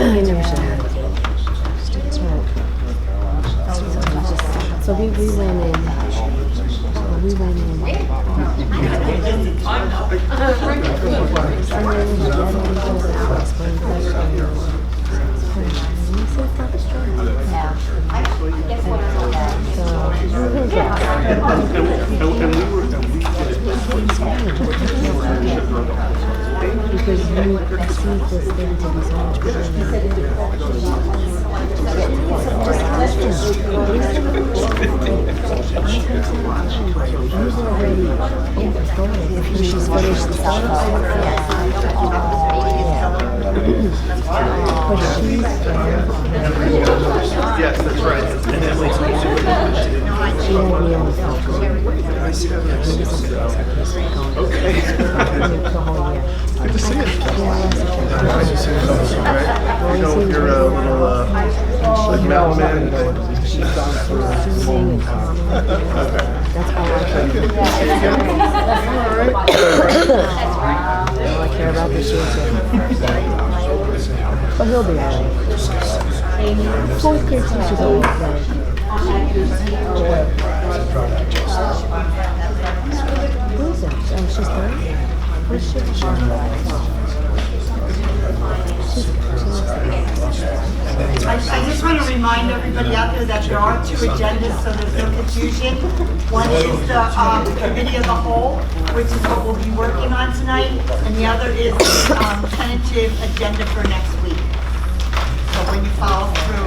You never should have. That's right. So we went in. We went in. Because you perceive this thing to be so much bigger than she's finished the stuff. Yes, that's right. And then like, She had me on the phone. okay. The whole year. Good to see you. Yeah, Nice to see you. You know, with your little like mountain man. She's gone through soothing and calming. That's all I care. All I care about this year. But he'll be alright. Fourth grade teacher's always right. Who is that? Oh, she's third? Where's she? I just want to remind everybody out there that there are two agendas, so there's no confusion. One is the committee of the whole, which is what we'll be working on tonight, and the other is the tentative agenda for next week. So when you follow through,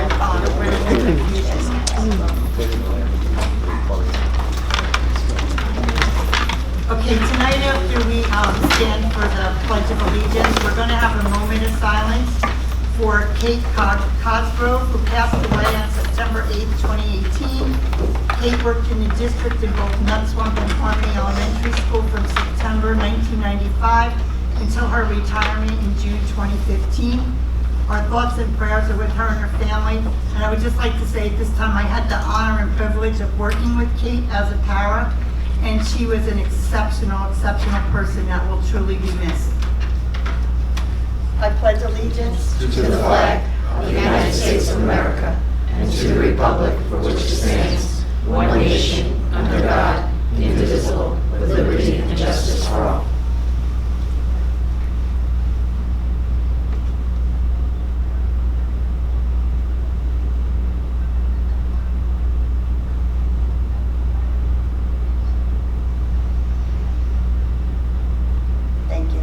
there's no confusion. Okay, tonight after we stand for the Pledge of Allegiance, we're going to have a moment of silence for Kate Cosgrove, who passed away on September 8th, 2018. Kate worked in the district in both Nutswamp and Harmony Elementary School from September 1995 until her retirement in June 2015. Our thoughts and prayers are with her and her family. And I would just like to say at this time, I had the honor and privilege of working with Kate as a para, and she was an exceptional person that will truly be missed. I pledge allegiance to the flag of the United States of America and to the republic for which it stands, one nation, under God, indivisible, with liberty and justice for all. Thank you.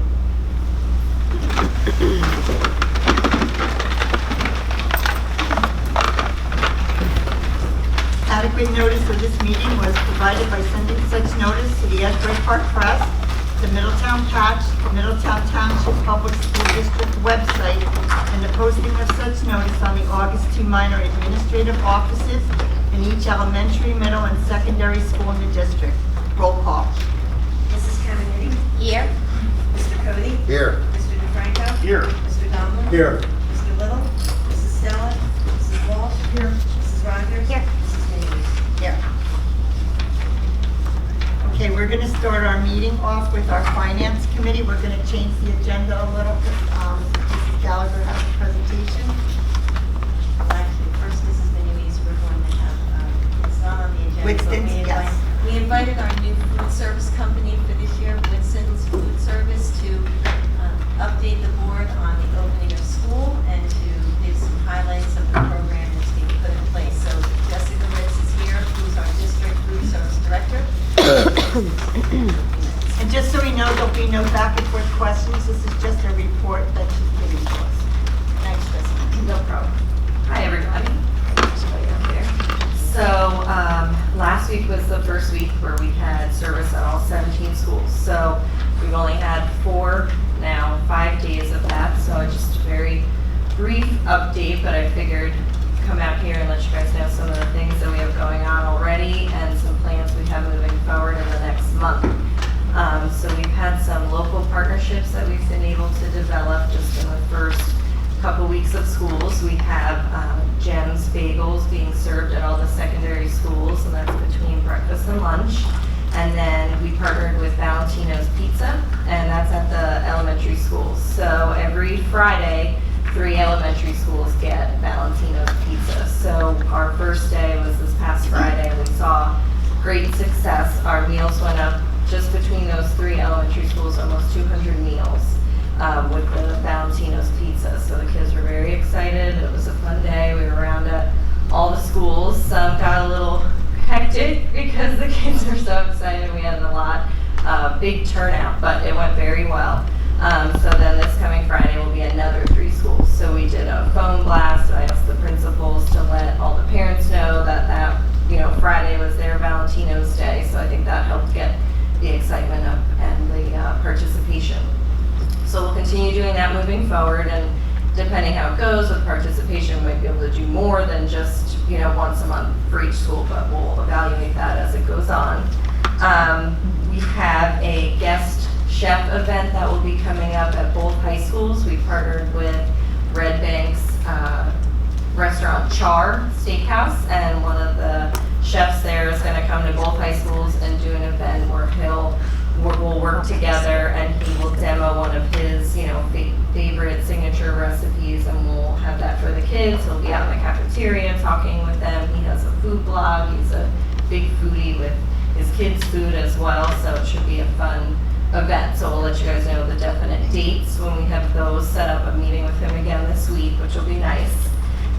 Adequate notice of this meeting was provided by sending such notice to the Asbury Park Press, the Middletown Patch, the Middletown Township Public School District website, and the posting of such notice on the August 2 minor administrative offices in each elementary, middle, and secondary school in the district. Roll call. Mrs. Kennedy? Here. Mr. Cody? Here. Mr. DeFranco? Here. Mr. Domlin? Here. Mr. Little? Mrs. Stella? Mrs. Walsh? Here. Mrs. Rogers? Here. Mrs. Davies? Yeah. Okay, we're going to start our meeting off with our Finance Committee. We're going to change the agenda a little because Mrs. Gallagher has a presentation. Actually, first, Mrs. Davies, we're going to have, it's not on the agenda. Winston's, but yes. we invited our new food service company for this year, Winston's Food Service, to update the board on the opening of school and to give some highlights of the program that's being put in place. So Jessica Ritz is here, who's our district food service director. And just so we know, there'll be no back and forth questions. This is just a report that she's giving to us. Thanks, Jessica. No problem. Hi, everybody. So last week was the first week where we had service at all 17 schools. So we've only had 4 now, 5 days of that. So just a very brief update, but I figured come out here and let you guys know some of the things that we have going on already and some plans we have moving forward in the next month. So we've had some local partnerships that we've been able to develop just in the first couple weeks of schools. We have Jem's Bagels being served at all the secondary schools, and that's between breakfast and lunch. And then we partnered with Valentino's Pizza, and that's at the elementary schools. So every Friday, 3 elementary schools get Valentino's pizza. So our first day was this past Friday. We saw great success. Our meals went up just between those 3 elementary schools, almost 200 meals with the Valentino's pizza. So the kids were very excited. It was a fun day. We were around at all the schools. Some got a little hectic because the kids were so excited. We had a lot, big turnout, but it went very well. So then this coming Friday will be another 3 schools. So we did a phone blast. I asked the principals to let all the parents know that Friday was their Valentino's Day. So I think that helped get the excitement up and the participation. So we'll continue doing that moving forward, and depending how it goes with participation, we might be able to do more than just once a month for each school, but we'll evaluate that as it goes on. We have a guest chef event that will be coming up at both high schools. We partnered with Red Bank's restaurant Char Steakhouse, and one of the chefs there is going to come to both high schools and do an event where we'll work together, and he will demo one of his favorite signature recipes, and we'll have that for the kids. He'll be out in the cafeteria talking with them. He has a food blog. He's a big foodie with his kids' food as well, so it should be a fun event. So we'll let you guys know the definite dates when we have those. Set up a meeting with him again this week, which will be nice.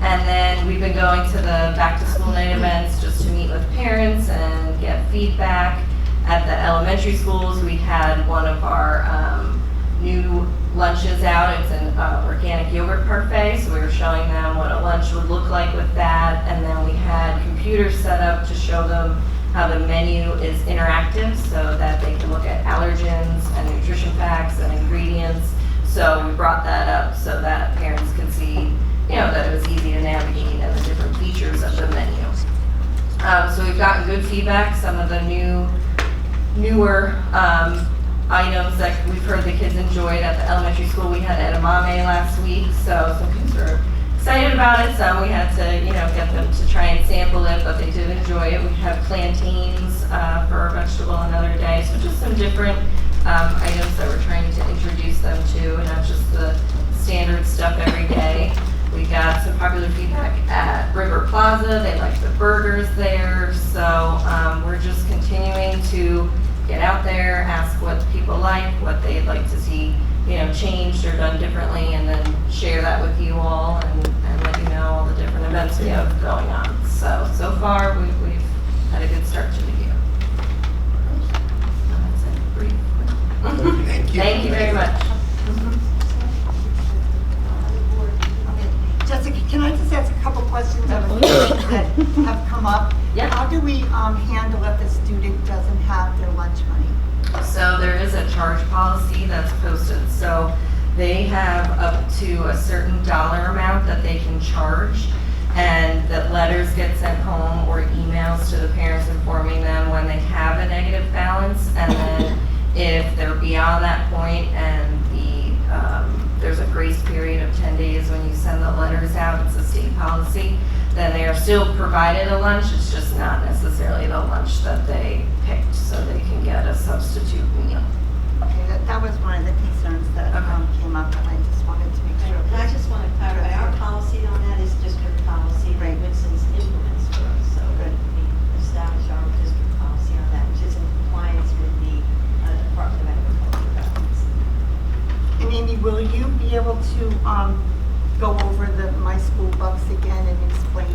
And then we've been going to the back to school night events just to meet with parents and get feedback. At the elementary schools, we had one of our new lunches out. It's an organic yogurt parfait, so we were showing them what a lunch would look like with that. And then we had computers set up to show them how the menu is interactive so that they can look at allergens and nutrition facts and ingredients. So we brought that up so that parents could see, that it was easy to navigate and the different features of the menu. So we've gotten good feedback. Some of the newer items that we've heard the kids enjoyed at the elementary school. We had edamame last week, so some kids were excited about it. Some we had to, get them to try and sample it, but they did enjoy it. We have plantains for a vegetable another day, so just some different items that we're trying to introduce them to, and not just the standard stuff every day. We got some popular feedback at River Plaza. They liked the burgers there, so we're just continuing to get out there, ask what people like, what they'd like to see, changed or done differently, and then share that with you all and let you know all the different events we have going on. So far we've had a good start to the year. That's it, brief. Thank you. Thank you very much. Jessica, can I just ask a couple questions that have come up? Yeah. How do we handle if the student doesn't have their lunch money? So there is a charge policy that's posted. So they have up to a certain dollar amount that they can charge, and that letters get sent home or emails to the parents informing them when they have a negative balance. And then if they're beyond that point and there's a grace period of 10 days when you send the letters out, it's a state policy, then they are still provided a lunch. It's just not necessarily the lunch that they picked, so they can get a substitute meal. Okay, that was one of the concerns that came up, and I just wanted to make sure. And I just want to clarify, our policy on that is district policy that Right. Winston's implements for us. So Good. we establish our district policy on that, which is in compliance with the Department of Agriculture guidance. And Amy, will you be able to go over the My School Bucks again and explain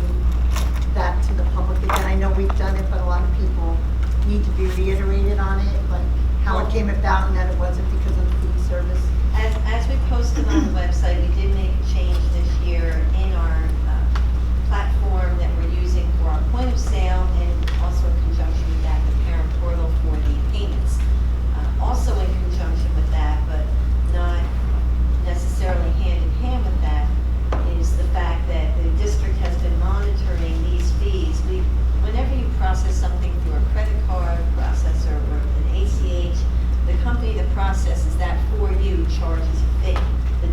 that to the public again? I know we've done it, but a lot of people need to be reiterated on it, like how it came about and that it wasn't because of the food service. As we posted on the website, we did make a change this year in our platform that we're using for our point of sale, and also in conjunction with that, the parent portal for the payments. Also in conjunction with that, but not necessarily hand in hand with that, is the fact that the district has been monitoring these fees. Whenever you process something through a credit card processor or an ACH, the company that processes that for you charges a fee. The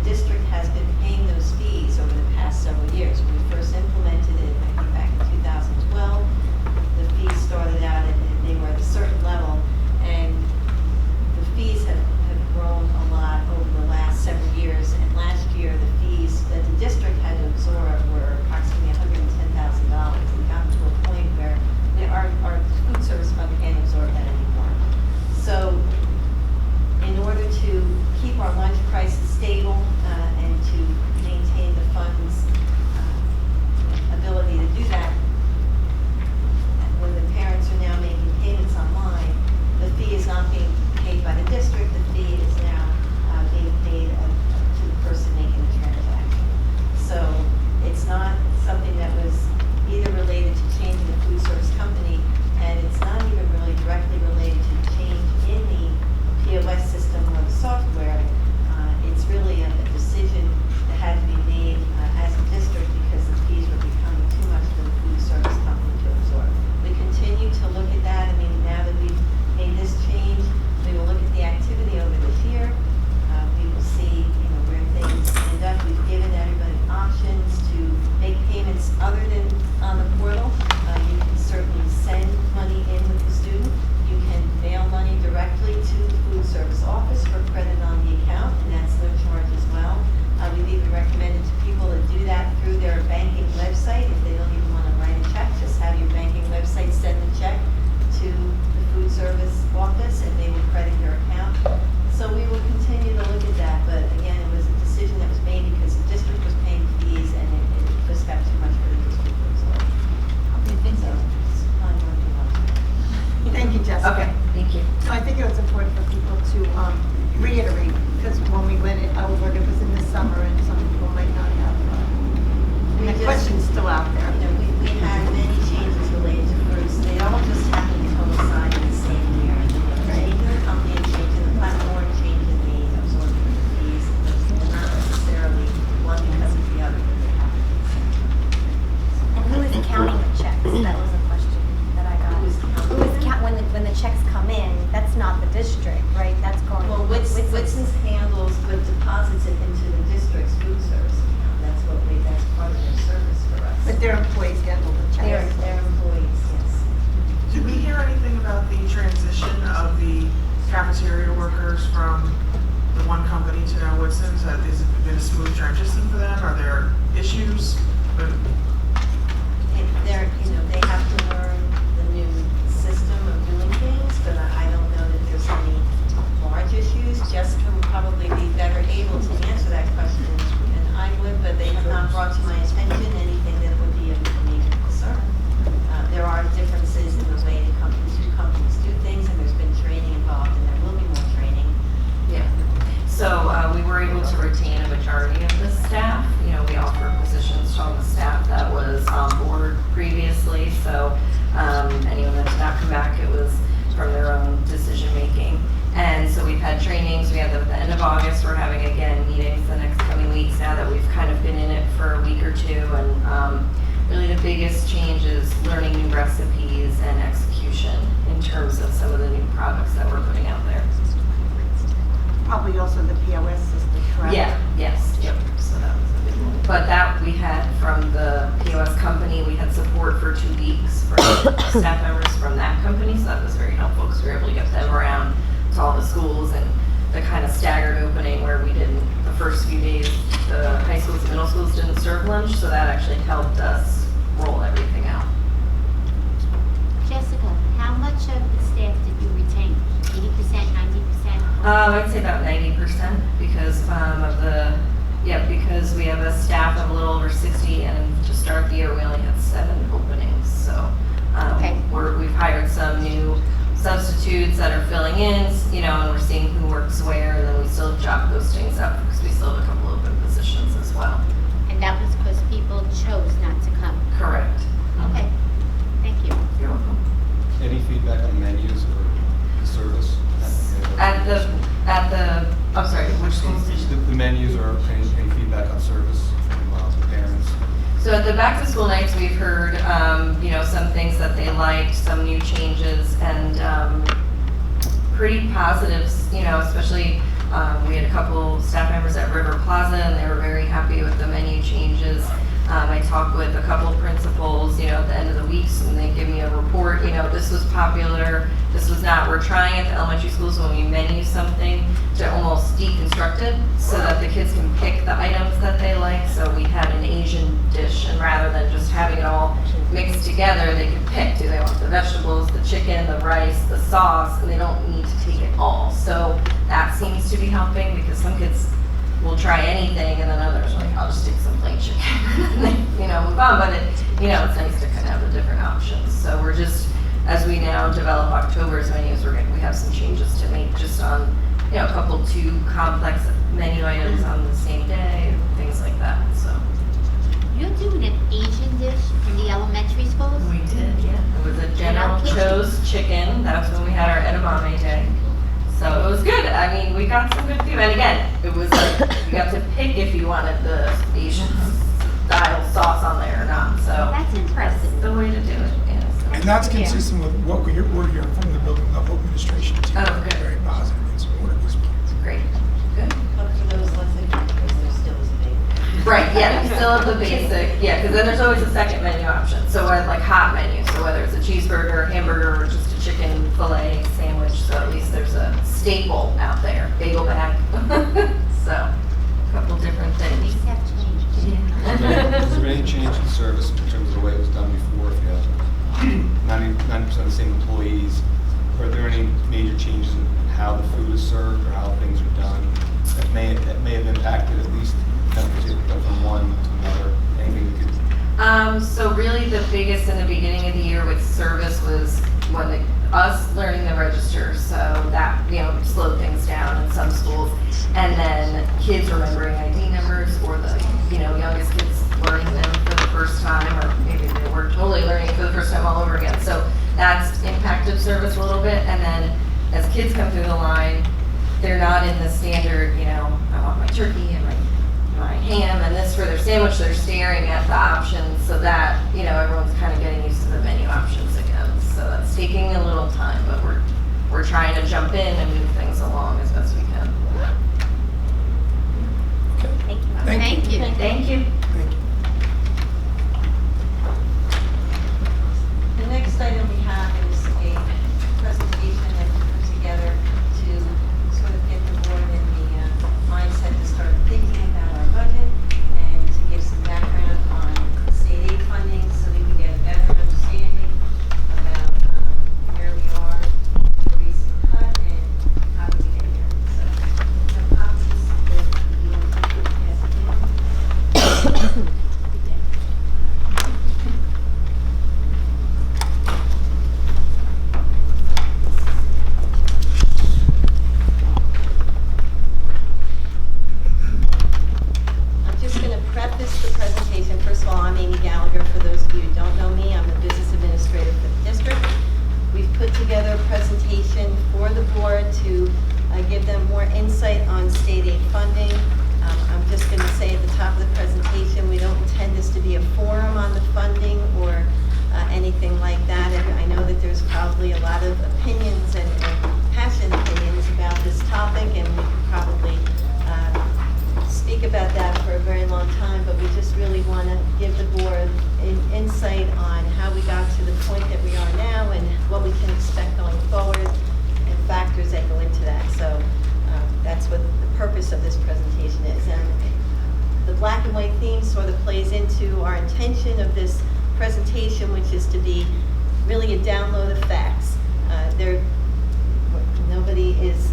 pay because the district was paying fees and it just got too much for the district to absorb. So, it's probably working well. Thank you, Jessica. Okay, thank you. So I think it was important for people to reiterate, because when we went over, it was in the summer, and some people might not have, We the just- questions still out there. You know, we had many changes related to fruits. They all just happened to coincide in the same year. Changing the company, and changing the platform, changing the absorption fees. They're not necessarily one because of the other, but they happen. And who is counting the checks? That was a question that I got. Who is counting? Who is when the checks come in, that's not the district, right? That's going. Well, Whitson's handles, but deposits it into the district's food service account. That's part of their service for us. But their employees handle the checks. Their employees, yes. Did we hear anything about the transition of the cafeteria workers from the one company to now Whitson's? Has it been a smooth transition for them? Are there issues? They have to learn the new system of doing things, but I don't know that there's any large issues. Jessica would probably be better able to answer that question than I would, but they have not brought to my attention anything that would be of major concern. There are differences in the way the two companies do things, and there's been training involved, and there will be more training. Yeah. So we were able to retain a majority of the staff. You know, we offer positions from the staff that was on board previously. So anyone that did not come back, it was from their own decision making. And so we've had trainings. We had them at the end of August. We're having again meetings the next coming weeks now that we've kind of been in it for a week or two. And really the biggest change is learning new recipes and execution in terms of some of the new products that we're putting out there. Probably also the POS system, correct? Yeah, yes, yep, so that was a big one. But that we had from the POS company, we had support for 2 weeks for staff members from that company, so that was very helpful because we were able to get them around to all the schools and the kind of staggered opening where we didn't, the first few days, the high schools and middle schools didn't serve lunch, so that actually helped us roll everything out. Jessica, how much of the staff did you retain? 80%, 90%? I'd say about 90% because because we have a staff of a little over 60, and to start the year we only had 7 openings. So Okay. we've hired some new substitutes that are filling in, and we're seeing who works where, and then we still have job postings up because we still have a couple open positions as well. And that was because people chose not to come. Correct. Okay, thank you. You're welcome. Any feedback on menus or the service? I'm sorry, which schools did you? The menus or any feedback on service from parents? So at the back to school nights, we've heard, some things that they liked, some new changes, and pretty positives, especially we had a couple staff members at River Plaza, and they were very happy with the menu changes. I talked with a couple principals, at the end of the weeks, and they give me a report, this was popular, this was not. We're trying at the elementary schools when we menu something to almost deconstruct it so that the kids can pick the items that they like. So we had an Asian dish, and rather than just having it all mixed together, they can pick. Do they want the vegetables, the chicken, the rice, the sauce, and they don't need to take it all. So that seems to be helping because some kids will try anything, and then others are like, I'll just take some plain chicken, move on. But it's nice to kind of have the different options. So we're just, as we now develop October's menus, we have some changes to make just on, a couple too complex menu items on the same day, things like that. So You're doing an Asian dish in the elementary schools? we did, yeah. It was a General Cho's chicken. That was when we had our edamame day. So it was good. I mean, we got some good food. And again, it was like, you got to pick if you wanted the Asian style sauce on there or not. So That's impressive. that's the way to do it. Yeah, so. And that's consistent with what we're hearing from the building level administration too. Oh, good. Very positive in support of this. Great. Good. But for those less educated, there still is a big. Right, yeah, we still have the basic, because then there's always a second menu option. So I like hot menu, so whether it's a cheeseburger, hamburger, or just a chicken fillet sandwich, so at least there's a staple out there, bagel bag. So, a couple different things. Things have changed. Has there been any change in service in terms of the way it was done before? If you have 90% of the same employees, are there any major changes in how the food is served or how things are done that may have impacted at least the biggest in the beginning of the year with service was us learning the register, so that, slowed things down in some schools. And then kids remembering ID numbers, or the, youngest kids learning them for the first time, or maybe they were totally learning it for the first time all over again. So that's impacted service a little bit. And then as kids come through the line, they're not in the standard, I want my turkey and my ham and this for their sandwich. They're staring at the options, so that, everyone's kind of getting used to the menu options again. So that's taking a little time, but we're trying to jump in and move things along as best we can. Thank you. Thank you. The next item we have is a presentation that we put together to sort of get the board in the mindset to start thinking about our budget and to give some background on state aid funding so that we get a better understanding about where we are, the recent cut, and how we get here. So, the copies that you want to pass in. I'm just going to preface the presentation. First of all, I'm Amy Gallagher. For those of you who don't know me, I'm the business administrator for the district. We've put together a presentation for the board to give them more insight on state aid funding. I'm just going to say at the top of the presentation, we don't intend this to be a forum on the funding or anything like that. And I know that there's probably a lot of opinions and passionate opinions about this topic, and we could probably speak about that for a very long time, but we just really want to give the board an insight on how we got to the point that we are now and what we can expect going forward and factors that go into that. So that's what the purpose of this presentation is. And the black and white theme sort of plays into our intention of this presentation, which is to be really a download of facts. Nobody is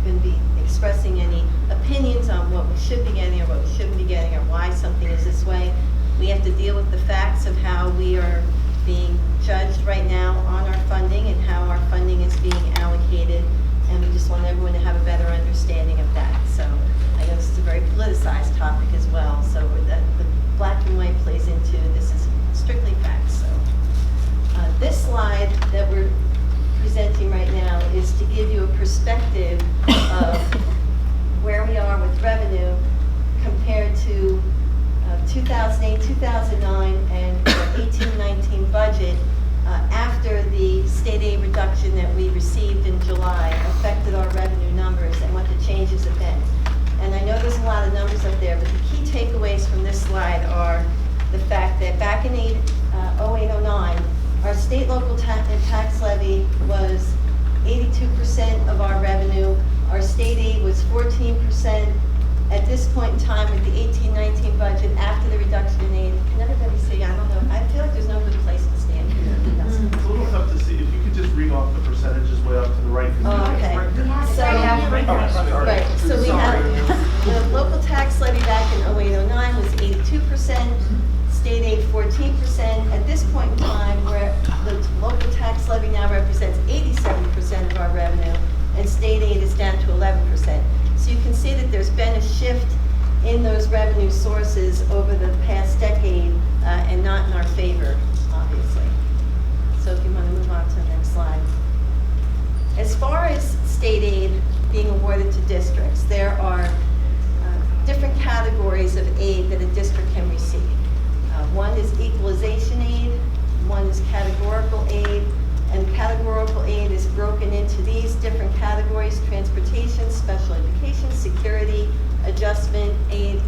going to be expressing any opinions on what we should be getting or what we shouldn't be getting or why something is this way. We have to deal with the facts of how we are being judged right now on our funding and how our funding is being allocated, and we just want everyone to have a better understanding of that. So I know this is a very politicized topic as well, so the black and white plays into this is strictly facts. So this slide that we're presenting right now is to give you a perspective of where we are with revenue compared to 2008, 2009, and 18-19 budget after the state aid reduction that we received in July affected our revenue numbers and what the changes have been. And I know there's a lot of numbers up there, but the key takeaways from this slide are the fact that back in 08-09, our state local tax levy was 82% of our revenue. Our state aid was 14%. At this point in time, with the 18-19 budget, after the reduction in aid, can everybody see? I don't know. I feel like there's no good place to stand here. It's a little tough to see. If you could just read off the percentages way up to the right. Oh, okay. So we have the local tax levy back in 08-09 was 82%, state aid 14%. At this point in time, where the local tax levy now represents 87% of our revenue, and state aid is down to 11%. So you can see that there's been a shift in those revenue sources over the past decade, and not in our favor, obviously. So if you want to move on to the next slide. As far as state aid being awarded to districts, there are different categories of aid that a district can receive. One is equalization aid, one is categorical aid, and categorical aid is broken into these different categories: transportation, special education, security, adjustment aid,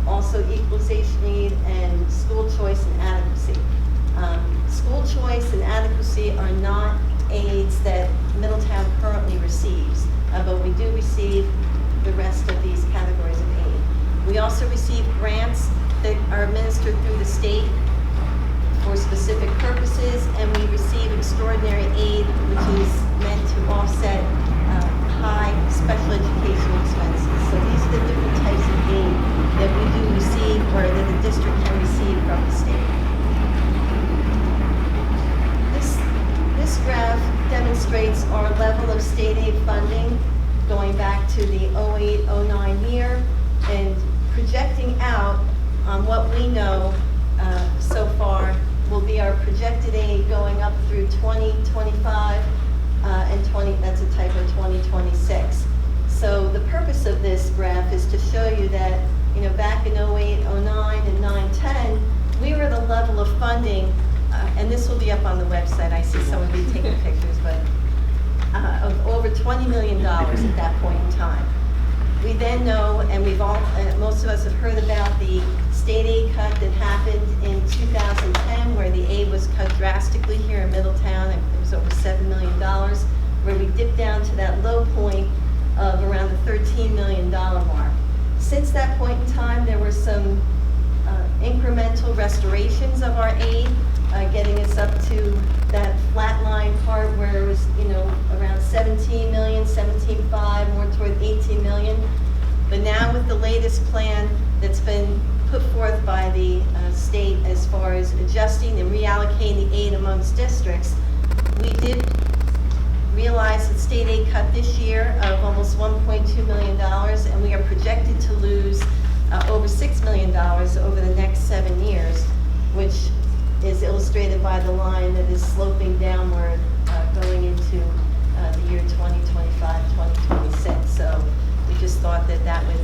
also equalization aid, and school choice and adequacy. School choice and adequacy are not aids that Middletown currently receives, but we do receive the rest of these categories of aid. We also receive grants that are administered through the state for specific purposes, and we receive extraordinary aid, which is meant to offset high special educational expenses. So these are the different types of aid that we do receive, or that the district can receive from the state. funding going back to the 08-09 year and projecting out on what we know so far will be our projected aid going up through 2025 and 2026. So the purpose of this graph is to show you that, back in 08, 09, and 9, 10, we were the level of funding, and this will be up on the website. I see some of you taking pictures, but of over $20 million at that point in time. We then know, and most of us have heard about the state aid cut that happened in 2010, where the aid was cut drastically here in Middletown. It was over $7 million, where we dipped down to that low point of around the $13 million mark. Since that point in time, there were some incremental restorations of our aid, getting us up to that flat line part where it was, around 17 million, 17.5, more toward 18 million. But now with the latest plan that's been put forth by the state as far as adjusting and reallocating the aid amongst districts, we did realize that state aid cut this year of almost $1.2 million, and we are projected to lose over $6 million over the next 7 years, which is illustrated by the line that is sloping downward going into the year 2025, 2026. So we just thought that that would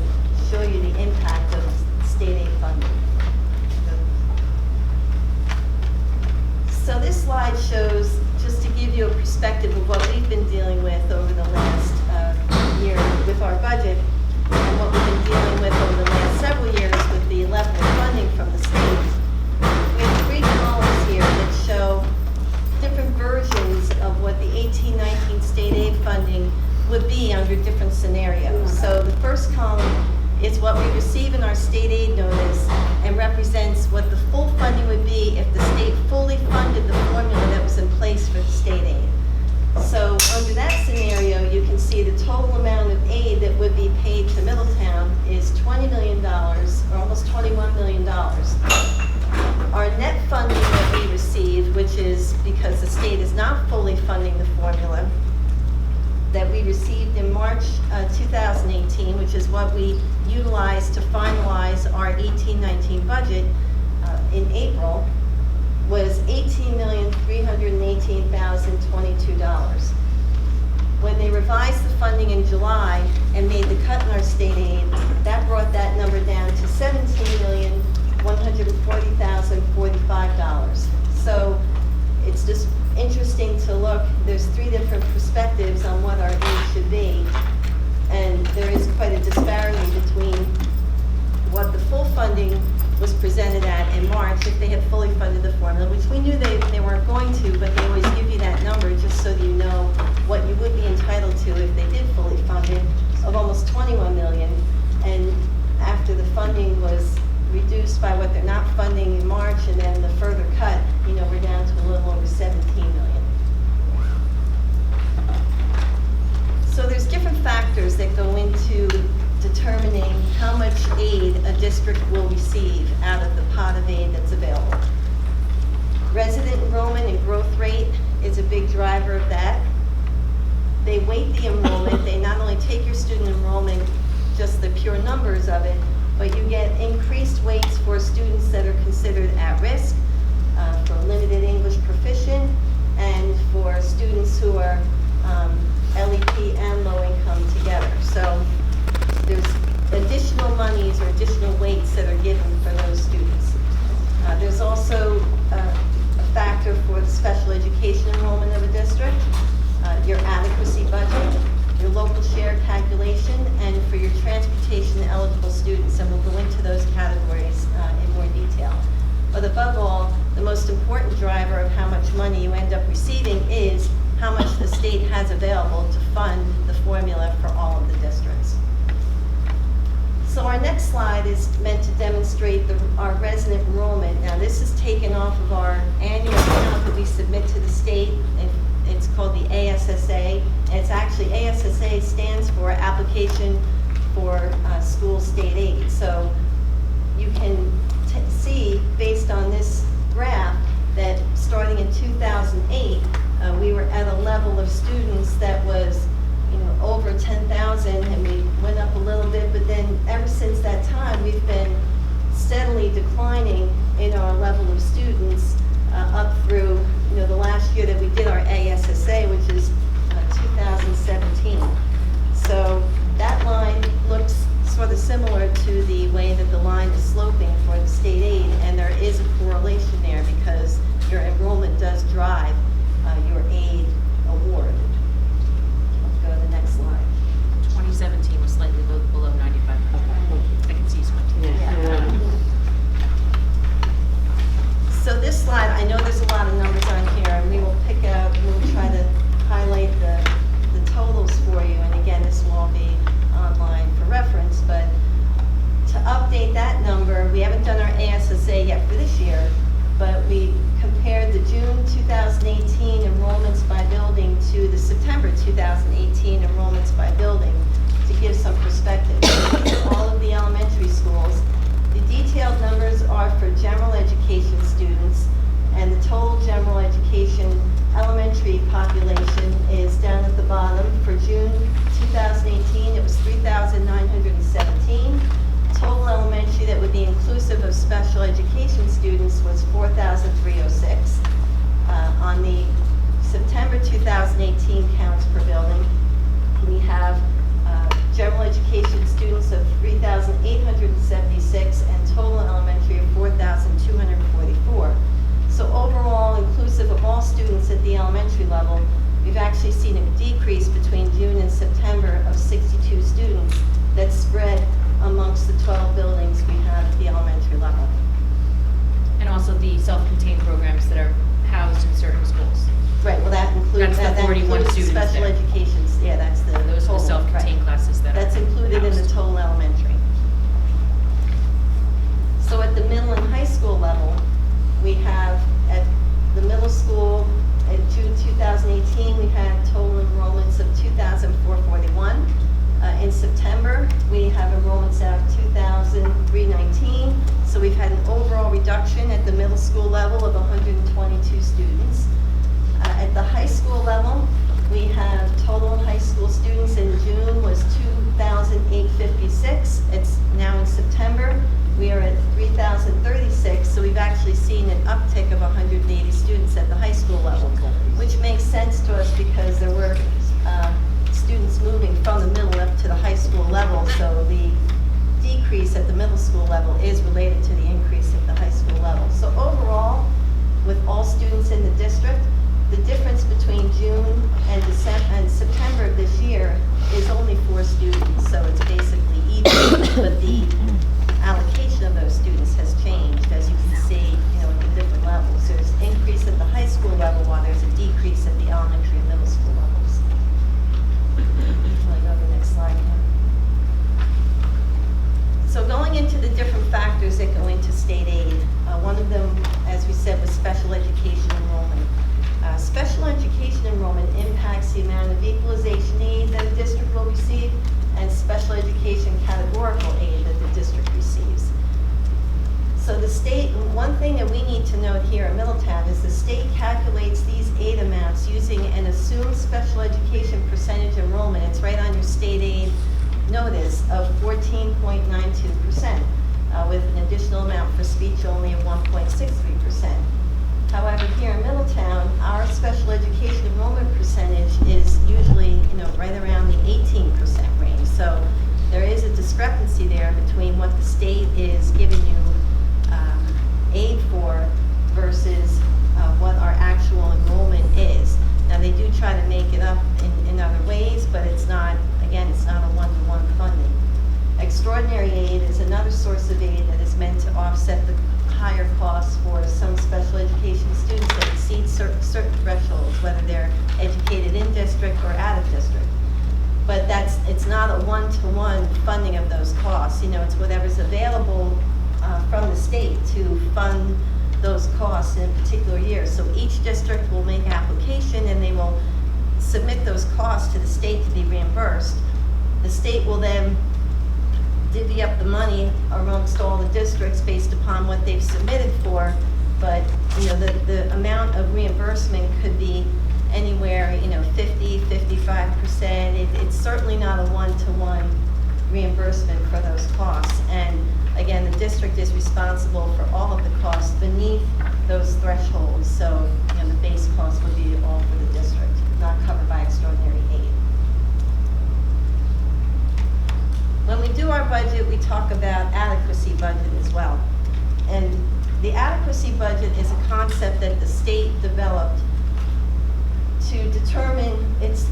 show you the impact of state aid funding. So this slide shows, just to give you a perspective of what we've been dealing with over the last year with our budget, and what we've been dealing with over the last several years with the level of funding from the state. We have 3 columns here that show different versions of what the 18-19 state aid funding would be under different scenarios. So the first column is what we receive in our state aid notice and represents what the full funding would be if the state fully funded the formula that was in place for the state aid. So under that scenario, you can see the total amount of aid that would be paid to Middletown is $20 million, or almost $21 million. Our net funding that we received, which is because the state is not fully funding the formula, that we received in March 2018, which is what we utilized to finalize our 18-19 budget in April, was $18,318,022. When they revised the funding in July and made the cut in our state aid, that brought that number down to $17,140,045. So it's just interesting to look. There's 3 different perspectives on what our aid should be, and there is quite a disparity between what the full funding was presented at in March if they had fully funded the formula, which we knew they weren't going to, but they always give you that number just so that you know what you would be entitled to if they did fully fund it, of almost $21 million. And after the funding was reduced by what they're not funding in March and then the further cut, we're down to a little over 17 million. So there's different factors that go into determining how much aid a district will receive out of the pot of aid that's available. Resident enrollment and growth rate is a big driver of that. They weight the enrollment. They not only take your student enrollment, just the pure numbers of it, but you get increased weights for students that are considered at risk, for limited English proficient, and for students who are LEP and low income together. So there's additional monies or additional weights that are given for those students. There's also a factor for the special education enrollment of a district, your adequacy budget, your local share calculation, and for your transportation eligible students, and we'll go into those categories in more detail. But above all, the most important driver of how much money you end up receiving is how much the state has available to fund the formula for all of the districts. So our next slide is meant to demonstrate our resident enrollment. Now this is taken off of our annual count that we submit to the state. It's called the ASSA. And it's actually, ASSA stands for Application for School State Aid. So you can see, based on this graph, that starting in 2008, we were at a level of students that was over 10,000, and we went up a little bit, but then ever since that time, we've been steadily declining in our level of students up through, the last year that we did our ASSA, which is 2017. So that line looks sort of similar to the way that the line is sloping for the state aid, and there is a correlation there because your enrollment does drive your aid award. Go to the next slide. 2017 was slightly below 95. I can see squinting. So this slide, I know there's a lot of numbers on here, and we will we'll try to highlight the totals for you, and again, this will all be online for reference, but to update that number, we haven't done our ASSA yet for this year, but we compared the June 2018 enrollments by building to the September 2018 enrollments by building to give some perspective. All of the elementary schools, the detailed numbers are for general education students, and the total general education elementary population is down at the bottom. For June 2018, it was 3,917. Total elementary that would be inclusive of special education students was 4,306. On the September 2018 counts per building, we have general education students of 3,876 and total elementary of 4,244. So overall, inclusive of all students at the elementary level, we've actually seen a decrease between June and September of 62 students that's spread amongst the 12 buildings we have at the elementary level. And also the self-contained programs that are housed in certain schools. Right, well, that includes, That's the 41 includes students special there. education, yeah, that's the Those are the total, self-contained right. classes that are That's included in the housed. total elementary. So at the middle and high school level, we have at the middle school, in June 2018, we had total enrollments of 2,441. In September, we have enrollments out of 2,319. So we've had an overall reduction at the middle school level of 122 students. At the high school level, we have total high school students in June was 2,856. It's now in September, we are at 3,036. So we've actually seen an uptick of 180 students at the high school level, which makes sense to us because there were students moving from the middle up to the high school level. So the decrease at the middle school level is related to the increase at the high school level. So overall, with all students in the district, the difference between June and September of this year is only 4 students, so it's basically even, but the allocation of those students has changed, as you can see, at the different levels. There's an increase at the high school level while there's a decrease at the elementary and middle school levels. I'll go to the next slide now. So going into the different factors that go into state aid, one of them, as we said, was special education enrollment. Special education enrollment impacts the amount of equalization aid that a district will receive and special education categorical aid that the district receives. So the state, one thing that we need to note here in Middletown is the state calculates these aid amounts using an assumed special education percentage enrollment. It's right on your state aid notice of 14.92%, with an additional amount for speech only of 1.63%. However, here in Middletown, our special education enrollment percentage is usually, right around the 18% range. So there is a discrepancy there between what the state is giving you aid for versus what our actual enrollment is. Now, they do try to make it up in other ways, but it's not, again, it's not a one-to-one funding. Extraordinary aid is another source of aid that is meant to offset the higher costs for some special education students that exceed certain thresholds, whether they're educated in district or out of district. But it's not a one-to-one funding of those costs. It's whatever's available from the state to fund those costs in a particular year. So each district will make application and they will submit those costs to the state to be reimbursed. The state will then divvy up the money amongst all the districts based upon what they've submitted for, but the amount of reimbursement could be anywhere, 50, 55%. It's certainly not a one-to-one reimbursement for those costs. And again, the district is responsible for all of the costs beneath those thresholds. So, the base cost would be all for the district, not covered by extraordinary aid. When we do our budget, we talk about adequacy budget as well. And the adequacy budget is a concept that the state developed to determine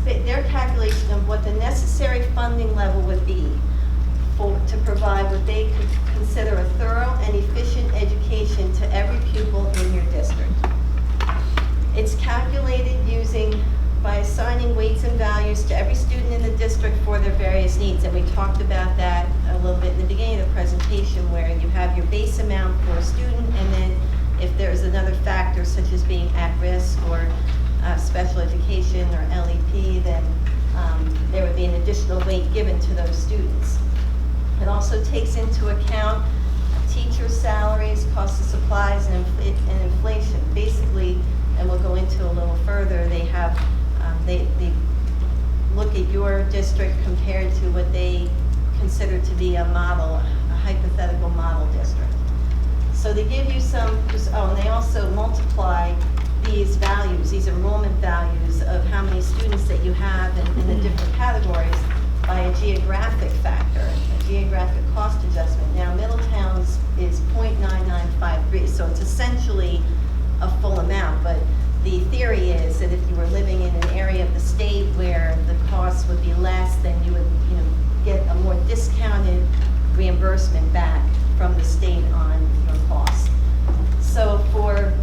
their calculation of what the necessary funding level would be to provide what they could consider a thorough and efficient education to every pupil in your district. It's calculated by assigning weights and values to every student in the district for their various needs. And we talked about that a little bit in the beginning of the presentation, where you have your base amount for a student, and then if there's another factor such as being at risk or special education or LEP, then there would be an additional weight given to those students. It also takes into account teacher salaries, cost of supplies, and inflation. Basically, and we'll go into a little further, they look at your district compared to what they consider to be a model, a hypothetical model district. So they give you some, and they also multiply these values, these enrollment values of how many students that you have in the different categories by a geographic factor, a geographic cost adjustment. Now, Middletown's is 0.9953, so it's essentially a full amount, but the theory is that if you were living in an area of the state where the costs would be less, then you would get a more discounted reimbursement back from the state on your costs. So for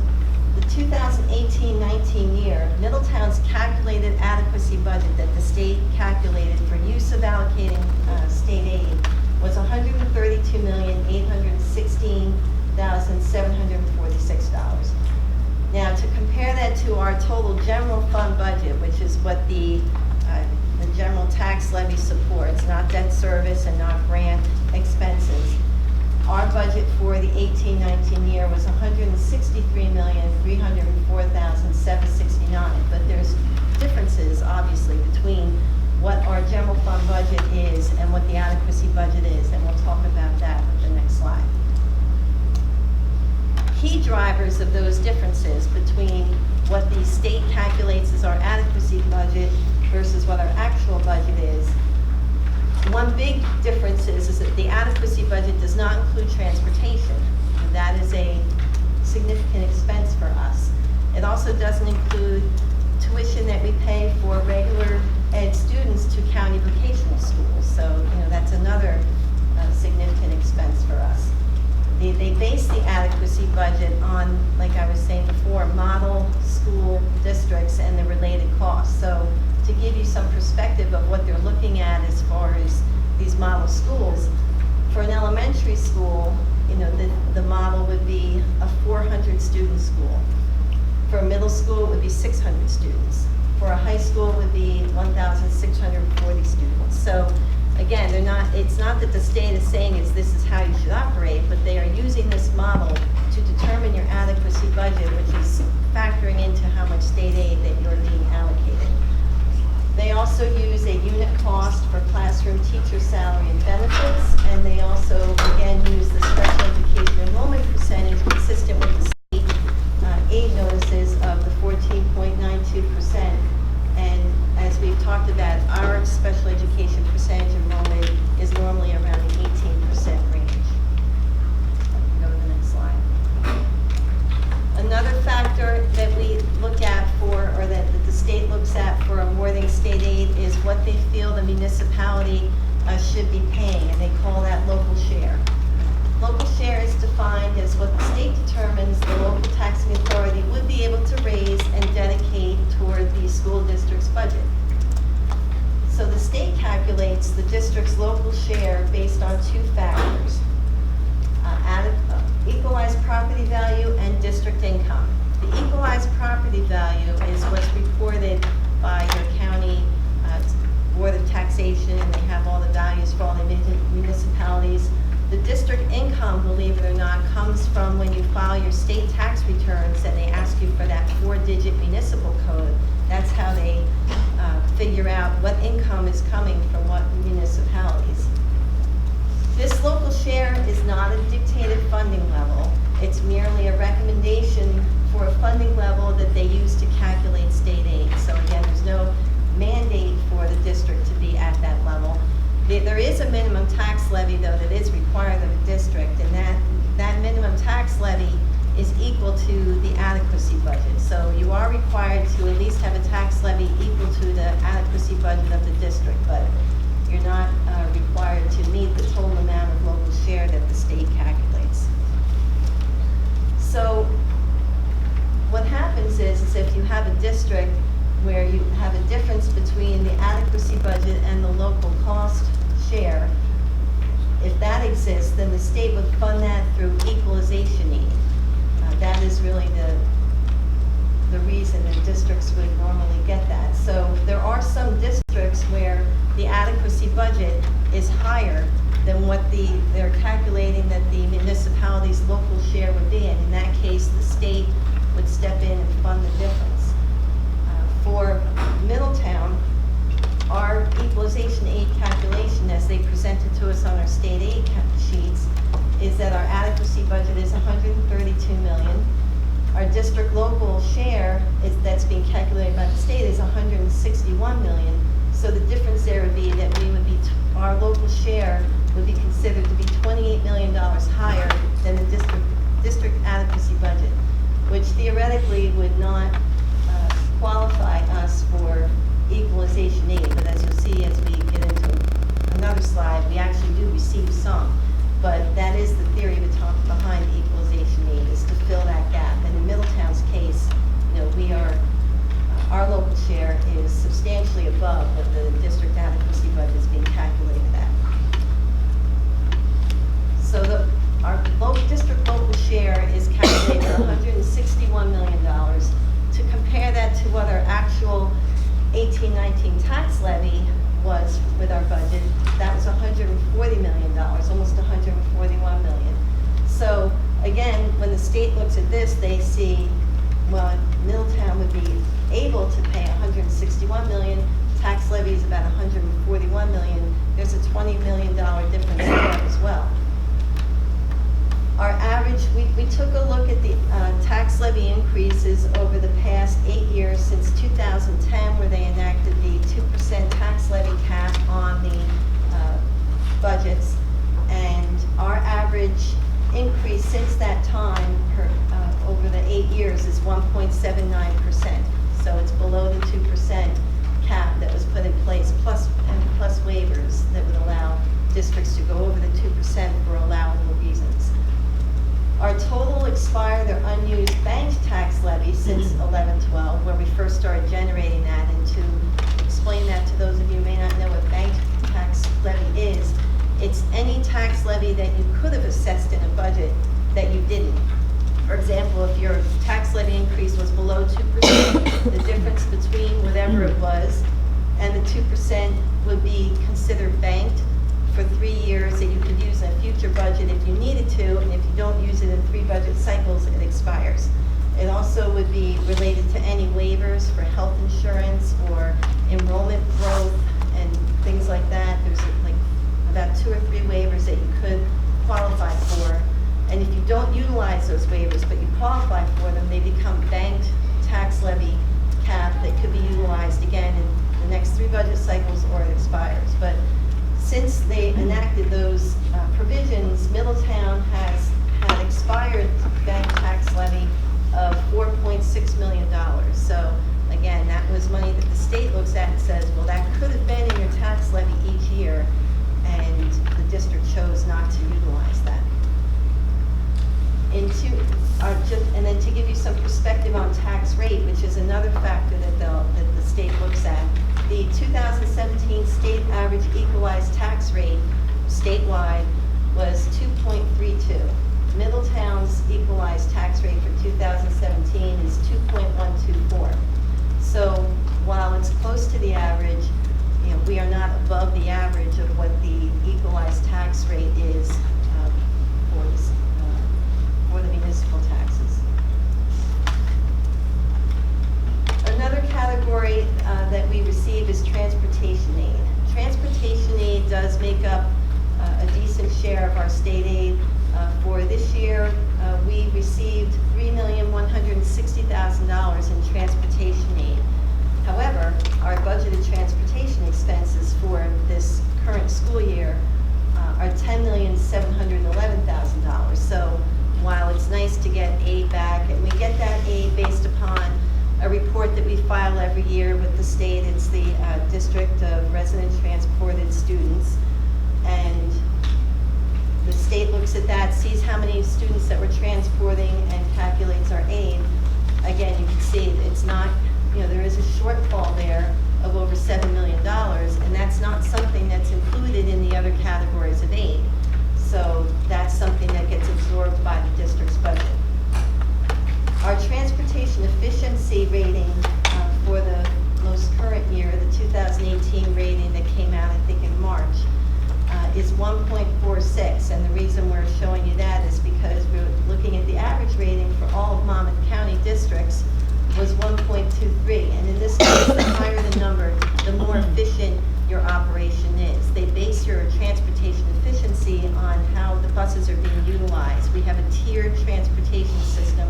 the 2018-19 year, Middletown's calculated adequacy budget that the state calculated for use of allocating state aid was $132,816,746. Now, to compare that to our total general fund budget, which is what the general tax levy supports, not debt service and not grant expenses, our budget for the 18-19 year was $163,304,769. But there's differences, obviously, between what our general fund budget is and what the adequacy budget is, and we'll talk about that with the next slide. Key drivers of those differences between what the state calculates as our adequacy budget versus what our actual budget is. One big difference is that the adequacy budget does not include transportation. That is a significant expense for us. It also doesn't include tuition that we pay for regular ed students to county vocational schools. So, that's another significant expense for us. They base the adequacy budget on, like I was saying before, model school districts and the related costs. So to give you some perspective of what they're looking at as far as these model schools, for an elementary school, the model would be a 400 student school. For a middle school, it would be 600 students. For a high school, it would be 1,640 students. So again, it's not that the state is saying this is how you should operate, but they are using this model to determine your adequacy budget, which is factoring into how much state aid that you're being allocated. They also use a unit cost for classroom teacher salary and benefits, and they also, again, use the special education enrollment percentage consistent with the state aid notices of the 14.92%. And as we've talked about, our special education percentage enrollment is normally around the 18% range. Go to the next slide. Another factor that we look at or that the state looks at for awarding state aid is what they feel the municipality should be paying, and they call that local share. Local share is defined as what the state determines the local taxing authority would be able to raise and dedicate toward the school district's budget. So the state calculates the district's local share based on two factors, equalized property value and district income. The equalized property value is what's reported by your county Board of Taxation, and they have all the values for all the municipalities. The district income, believe it or not, comes from when you file your state tax returns and they ask you for that 4-digit municipal code. That's how they figure out what income is coming from what municipalities. This local share is not a dictated funding level. It's merely a recommendation for a funding level that they use to calculate state aid. So again, there's no mandate for the district to be at that level. There is a minimum tax levy, though, that is required of a district, and that minimum tax levy is equal to the adequacy budget. So you are required to at least have a tax levy equal to the adequacy budget of the district, but you're not required to meet the total amount of local share that the state calculates. So what happens is if you have a district where you have a difference between the adequacy budget and the local cost share, if that exists, then the state would fund that through equalization aid. That is really the reason that districts would normally get that. So there are some districts where the adequacy budget is higher than what they're calculating that the municipality's local share would be, and in that case, the state would step in and fund the difference. For Middletown, our equalization aid calculation, as they presented to us on our state aid sheets, is that our adequacy budget is $132 million. Our district local share that's being calculated by the state is $161 million. So the difference there would be that our local share would be considered to be $28 million higher than the district adequacy budget, which theoretically would not qualify us for equalization aid. But as you'll see as we get into another slide, we actually do receive some. But that is the theory behind the equalization aid, is to fill that gap. And in Middletown's case, our local share is substantially above what the district adequacy budget is being calculated at. So our district local share is calculated at $161 million. To compare that to what our actual 18-19 tax levy was with our budget, that was $140 million, almost $141 million. So again, when the state looks at this, they see, well, Middletown would be able to pay $161 million, tax levy is about $141 million. There's a $20 million difference there as well. Our average, we took a look at the tax levy increases over the past 8 years since 2010, where they enacted the 2% tax levy cap on the budgets. And our average increase since that time over the 8 years is 1.79%. So it's below the 2% cap that was put in place, plus waivers that would allow districts to go over the 2% for allowable reasons. Our total expired or unused bank tax levy since 11/12, where we first started generating that, and to explain that to those of you who may not know what bank tax levy is, it's any tax levy that you could have assessed in a budget that you didn't. For example, if your tax levy increase was below 2%, the difference between whatever it was and the 2% would be considered banked for 3 years that you could use in a future budget if you needed to, and if you don't use it in 3 budget cycles, it expires. It also would be related to any waivers for health insurance or enrollment growth and things like that. There's like about 2 or 3 waivers that you could qualify for. And if you don't utilize those waivers, but you qualify for them, they become banked tax levy cap that could be utilized again in the next 3 budget cycles, or it expires. But since they enacted those provisions, Middletown has had expired bank tax levy of $4.6 million. So again, that was money that the state looks at and says, well, that could have been in your tax levy each year, and the district chose not to utilize that. And then to give you some perspective on tax rate, which is another factor that the state looks at, the 2017 state average equalized tax rate statewide was 2.32. Middletown's equalized tax rate for 2017 is 2.124. So while it's close to the average, we are not above the average of what the equalized tax rate is for the municipal taxes. Another category every year with the state. It's the District of Resident Transported Students. And the state looks at that, sees how many students that we're transporting, and calculates our aid. Again, you can see it's not, there is a shortfall there of over $7 million, and that's not something that's included in the other categories of aid. So that's something that gets absorbed by the district's budget. Our transportation efficiency rating for the most current year, the 2018 rating that came out, I think, in March, is 1.46. And the reason we're showing you that is because we're looking at the average rating for all of Monmouth County districts was 1.23. And in this case, the higher the number, the more efficient your operation is. They base your transportation efficiency on how the buses are being utilized. We have a tiered transportation system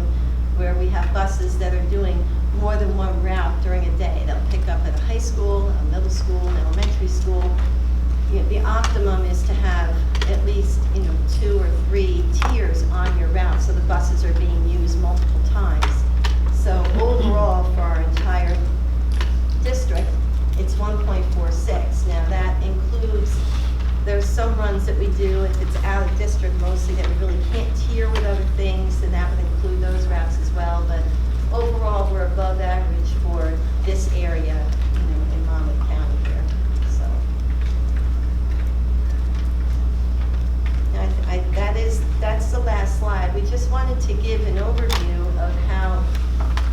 where we have buses that are doing more than one route during a day. They'll pick up at a high school, a middle school, an elementary school. The optimum is to have at least 2 or 3 tiers on your route, so the buses are being used multiple times. So overall, for our entire district, it's 1.46. Now that includes, there's some runs that we do, if it's out of district mostly, that we really can't tier with other things, then that would include those routes as well. But overall, we're above average for this area, in Monmouth County here. So that's the last slide. We just wanted to give an overview of how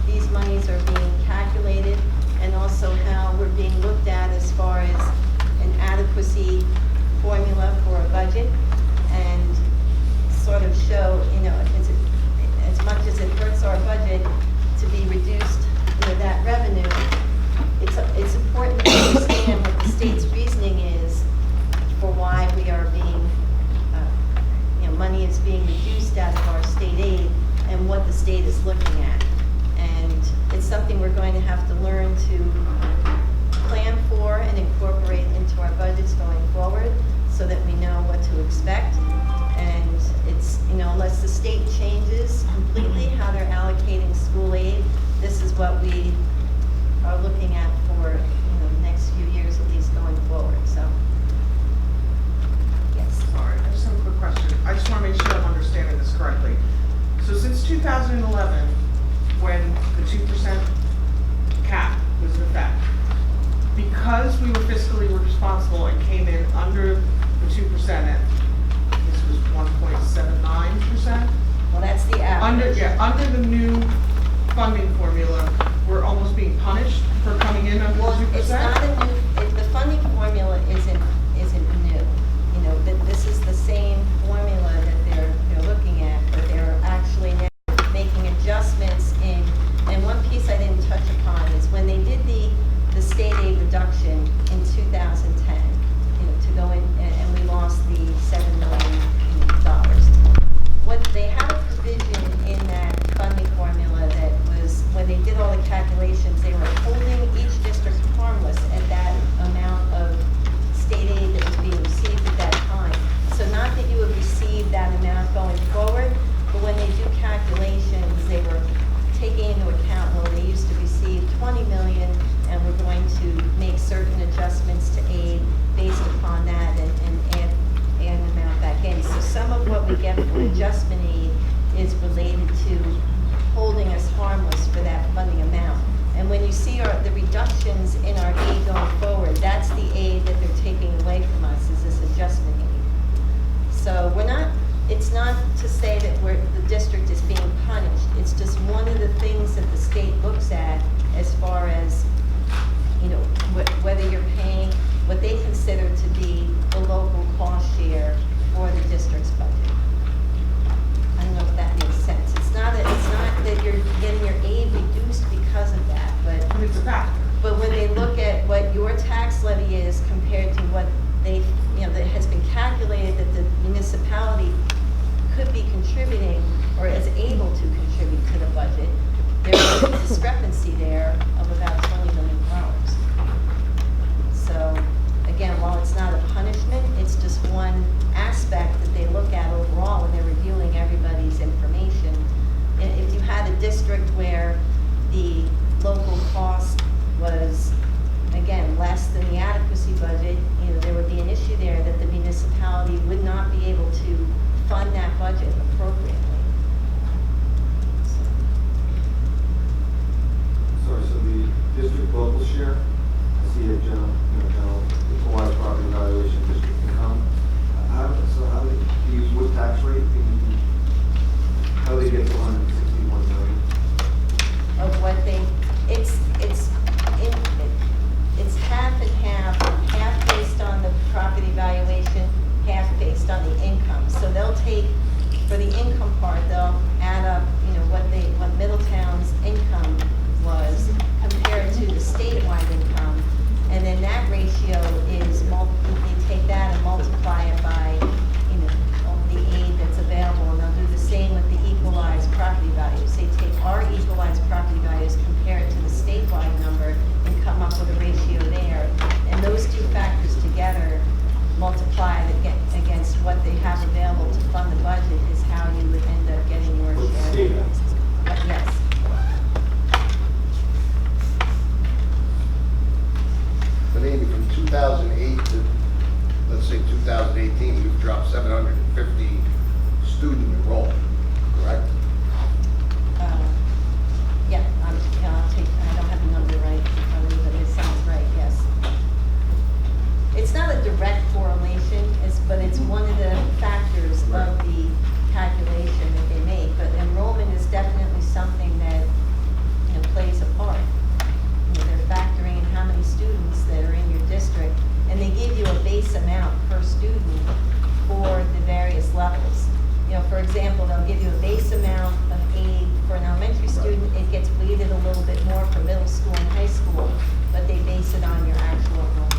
these monies are being calculated, and also how we're being looked at as far as an adequacy formula for a budget, and sort of show, as much as it hurts our budget to be reduced, that revenue, it's important to understand what the state's reasoning is for why we are being, money is being reduced out of our state aid, and what the state is looking at. And it's something we're going to have to learn to plan for and incorporate into our budgets going forward, so that we know what to expect. And it's, unless the state changes completely how they're allocating school aid, this is what we are looking at for the next few years, at least going forward. So, yes. Sorry, I just have a quick question. I just want to make sure I'm understanding this correctly. So since 2011, when the 2% cap was in effect, because we were fiscally responsible and came in under the 2%, this was 1.79%. Well, that's the average. Under the new funding formula, we're almost being punished for coming in under the 2%? It's not a new, the funding formula isn't new. This is the same formula that they're looking at, but they're actually now making adjustments in, and one piece I didn't touch upon is when they did the state aid reduction in 2010, to go in, and we lost the $7 million. What they had a provision in that funding formula that was, when they did all the calculations, they were holding each district harmless at that amount of state aid that was being received at that time. So not that you would receive that amount going forward, but when they do calculations, they were taking into account, well, they used to receive $20 million, and we're going to make certain adjustments to aid based upon that, and add an amount back in. So some of what we get for adjustment aid is related to holding us harmless for that funding amount. And when you see the reductions in our aid going forward, that's the aid that they're taking away from us, is this adjustment aid. So it's not to say that the district is being punished. It's just one of the things that the state looks at as far as, whether you're paying what they consider to be the local cost share for the district's budget. I don't know if that makes sense. It's not that you're getting your aid reduced because of that, but It's a factor. But when they look at what your tax levy is compared to what they, that has been calculated that the municipality could be contributing or is able to contribute to the budget, there's a discrepancy there of about $20 million. So again, while it's not a punishment, it's just one aspect that they look at overall when they're reviewing everybody's information. And if you had a district where the local cost was budget appropriately. Sorry, so the district local share, I see a general equalized property valuation district income. How do they use what tax rate? How do they get to 161 million? Of what they, it's half and half based on the property valuation, half based on the income. So they'll take, for the income part, they'll add up, what Middletown's income was compared to the statewide income, and then that ratio is, they take that and multiply it by, the aid that's available, and they'll do the same with the equalized property values. They take our equalized property values, compare it to the statewide number, and come up with a ratio there. And those two factors together, multiplied against what they have available to fund the budget, is how you would end up getting your What's the state at? Yes. But Amy, from 2008 to, let's say 2018, we've dropped 750 student enrollment, correct? Yeah, I don't have the number right in front of me, but it sounds right, yes. It's not a direct correlation, but it's one of the factors of the calculation that they make. But enrollment is definitely something that, plays a part. They're factoring in how many students that are in your district, and they give you a base amount per student for the various levels. For example, they'll give you a base amount of aid for an elementary student. It gets weighted a little bit more for middle school and high school, but they base it on your actual enrollment.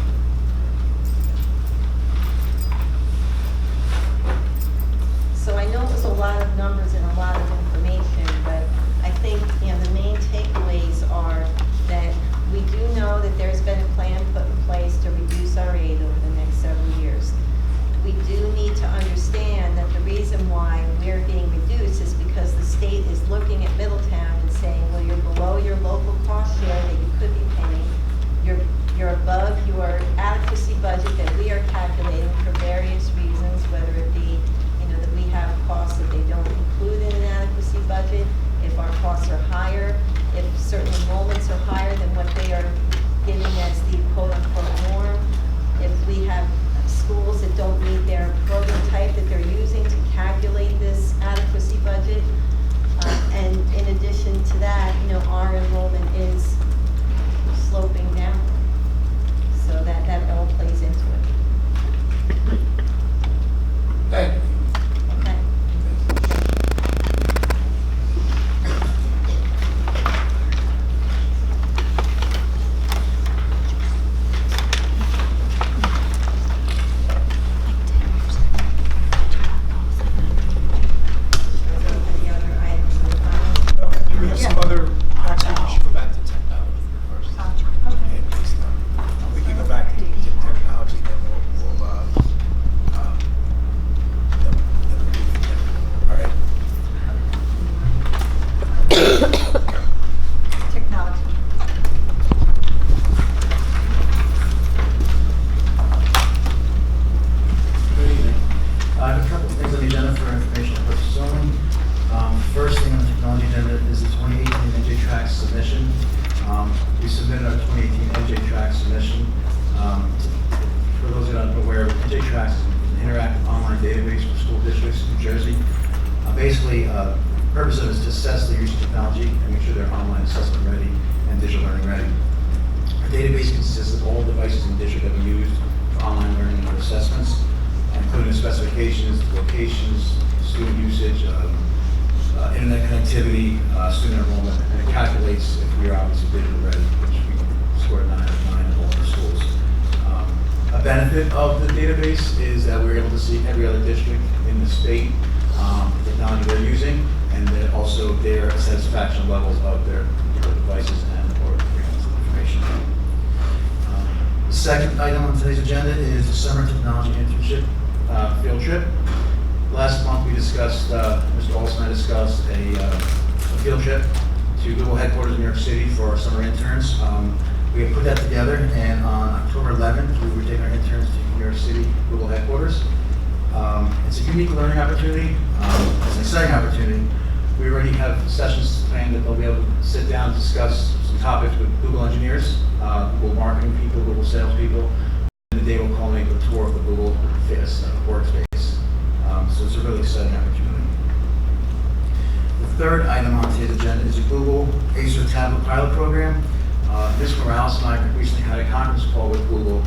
So I know it was a lot of numbers and a lot of information, but I think, the main takeaways are that we do know that there's been a plan put in place to reduce our aid over the next several years. We do need to understand that the reason why we're being reduced is because the state is looking at Middletown and saying, well, you're below your local cost share that you could be paying. You're above your adequacy budget that we are calculating for various reasons, whether it be, that we have costs that they don't include in an adequacy budget, if our costs are higher, if certain enrollments are higher than what they are giving as the quote-unquote norm, if we have schools that don't meet their program type that they're using to calculate this adequacy budget. And in addition to that, our enrollment is sloping down. So that all plays into it. Thank you. Okay. Any other items on the file? We have some other, actually, we should go back to technology first. We can go back to technology, then we'll all right. Technology. Good evening. I have a couple of things on the agenda for informational purposes only. First thing on the technology agenda is the 2018 NJ Track submission. We submitted our 2018 NJ Track submission. For those that aren't aware, NJ Track is an interactive online database for school districts in New Jersey. Basically, the purpose of it is to assess the use of technology and make sure they're online assessment ready and digital learning ready. Our database consists of all devices in the district that we use for online learning and assessments, including specifications, locations, student usage, internet connectivity, student enrollment, and it calculates if we are obviously digital ready, which we scored 9 out of 9 in all of our schools. A benefit of the database is that we're able to see every other district in the state, the technology they're using, and then also their satisfaction levels of their devices and or information. The second item on today's agenda is the summer technology internship field trip. Last month we discussed, Mr. Olson and I discussed a field trip to Google headquarters in New York City for our summer interns. We have put that together, and on October 11th we were taking our interns to New York City Google headquarters. It's a unique learning opportunity. It's an exciting opportunity. We already have sessions planned that they'll be able to sit down and discuss some topics with Google engineers, Google marketing people, Google salespeople, and the day will culminate with a tour of the Google workspace. So it's a really exciting opportunity. The third item on today's agenda is a Google Acer tablet pilot program. Ms. Morales and I recently had a conference call with Google,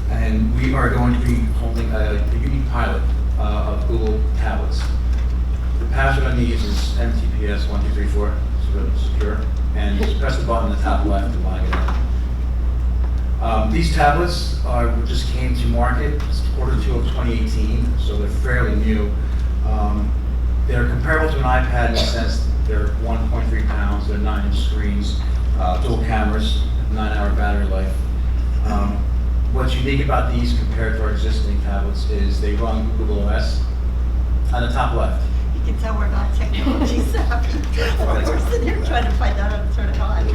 and we are going to be holding a unique pilot of Google tablets. The password on these is MTPS1234, it's really secure, and just press the button on the top left to log it in. These tablets just came to market quarter 2 of 2018, so they're fairly new. They're comparable to an iPad in the sense that they're 1.3 pounds, they're 9-inch screens, dual cameras, 9-hour battery life. What's unique about these compared to our existing tablets is they run Google OS on the top left. You can tell we're not technology savvy. We're sitting here trying to find out how to turn it on.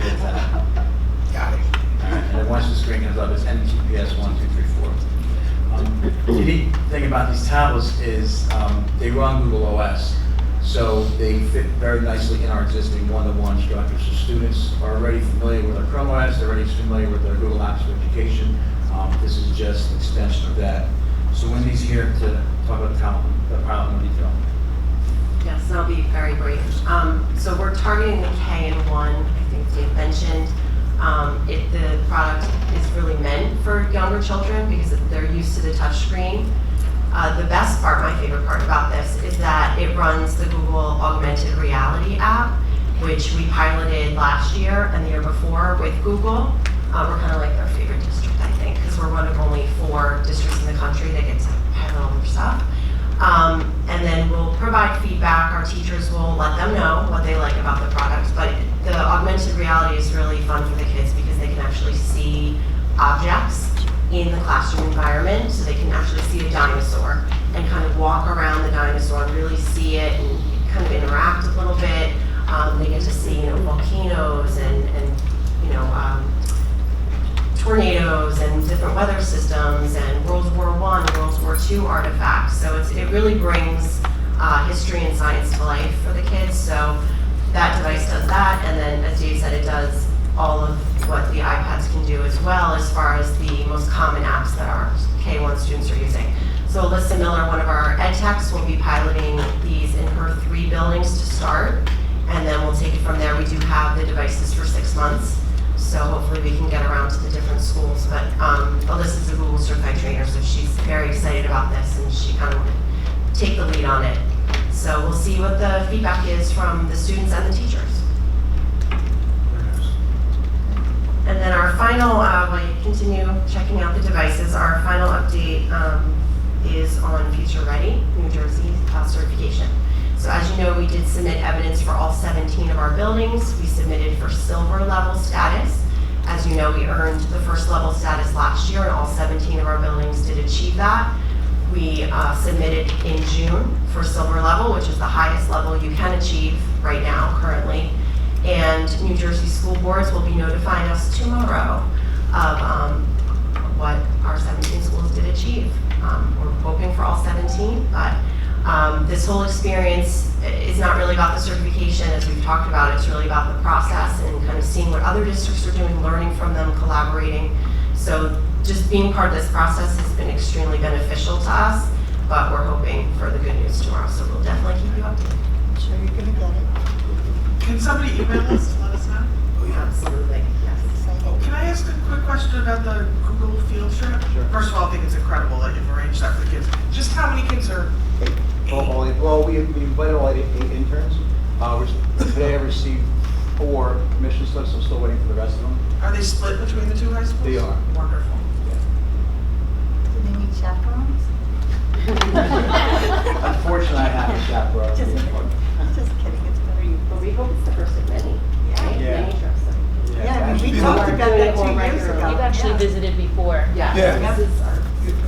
Got it. All right, and then once the screen comes up, it's MTPS1234. The unique thing about these tablets is they run Google OS, so they fit very nicely in our existing one-to-one structure. So students are already familiar with our Chrome OS, they're already familiar with our Google Apps for Education. This is just an extension of that. So Wendy's here to talk about the pilot in more detail. Yes, and I'll be very brief. So we're targeting the K and 1, I think Dave mentioned. The product is really meant for younger children because they're used to the touch screen. The best part, my favorite part about this, is that it runs the Google Augmented Reality app, which we piloted last year and the year before with Google. We're kind of like their favorite district, I think, because we're one of only 4 districts in the country that get to have all their stuff. And then we'll provide feedback. Our teachers will let them know what they like about the product. But the augmented reality is really fun for the kids because they can actually see objects in the classroom environment. So they can actually see a dinosaur and kind of walk around the dinosaur and really see it and kind of interact a little bit. They get to see, volcanoes and tornadoes and different weather systems and World War I, World War II artifacts. So it really brings history and science to life for the kids. So that device does that, and then as Dave said, it does all of what the iPads can do as well as far as the most common apps that our K1 students are using. So Alyssa Miller, one of our ed techs, will be piloting these in her 3 buildings to start, and then we'll take it from there. We do have the devices for 6 months. So hopefully we can get around to the different schools. But Alyssa's a Google certified trainer, so she's very excited about this, and she kind of wanted to take the lead on it. So we'll see what the feedback is from the students and the teachers. And then our final, while you continue checking out the devices, our final update is on Future Ready, New Jersey certification. So as you know, we did submit evidence for all 17 of our buildings. We submitted for silver level status. As you know, we earned the first level status last year, and all 17 of our buildings did achieve that. We submitted in June for silver level, which is the highest level you can achieve right now, currently. And New Jersey school boards will be notifying us tomorrow of what our 17 schools did achieve. We're hoping for all 17, but this whole experience is not really about the certification, as we've talked about. It's really about the process and kind of seeing what other districts are doing, learning from them, collaborating. So just being part of this process has been extremely beneficial to us, but we're hoping for the good news tomorrow. So we'll definitely keep you updated. I'm sure you're going to get it. Can somebody email us to let us know? Absolutely, yes. Can I ask a quick question about the Google field trip? Sure. First of all, I think it's incredible that you've arranged that for the kids. Just how many kids are? Well, we invited all 8 interns. Today I received 4 commission slips. I'm still waiting for the rest of them. Are they split between the 2 high schools? They are. Wonderful. Do they need chaperones? Unfortunately, I have a chaperone. Just kidding, it's better you. But we hope it's the first of many. Right? Yeah. Many trips. Yeah, I mean, we talked about that 2 years ago. You've actually Yeah. visited before. Yeah. Yeah. This is our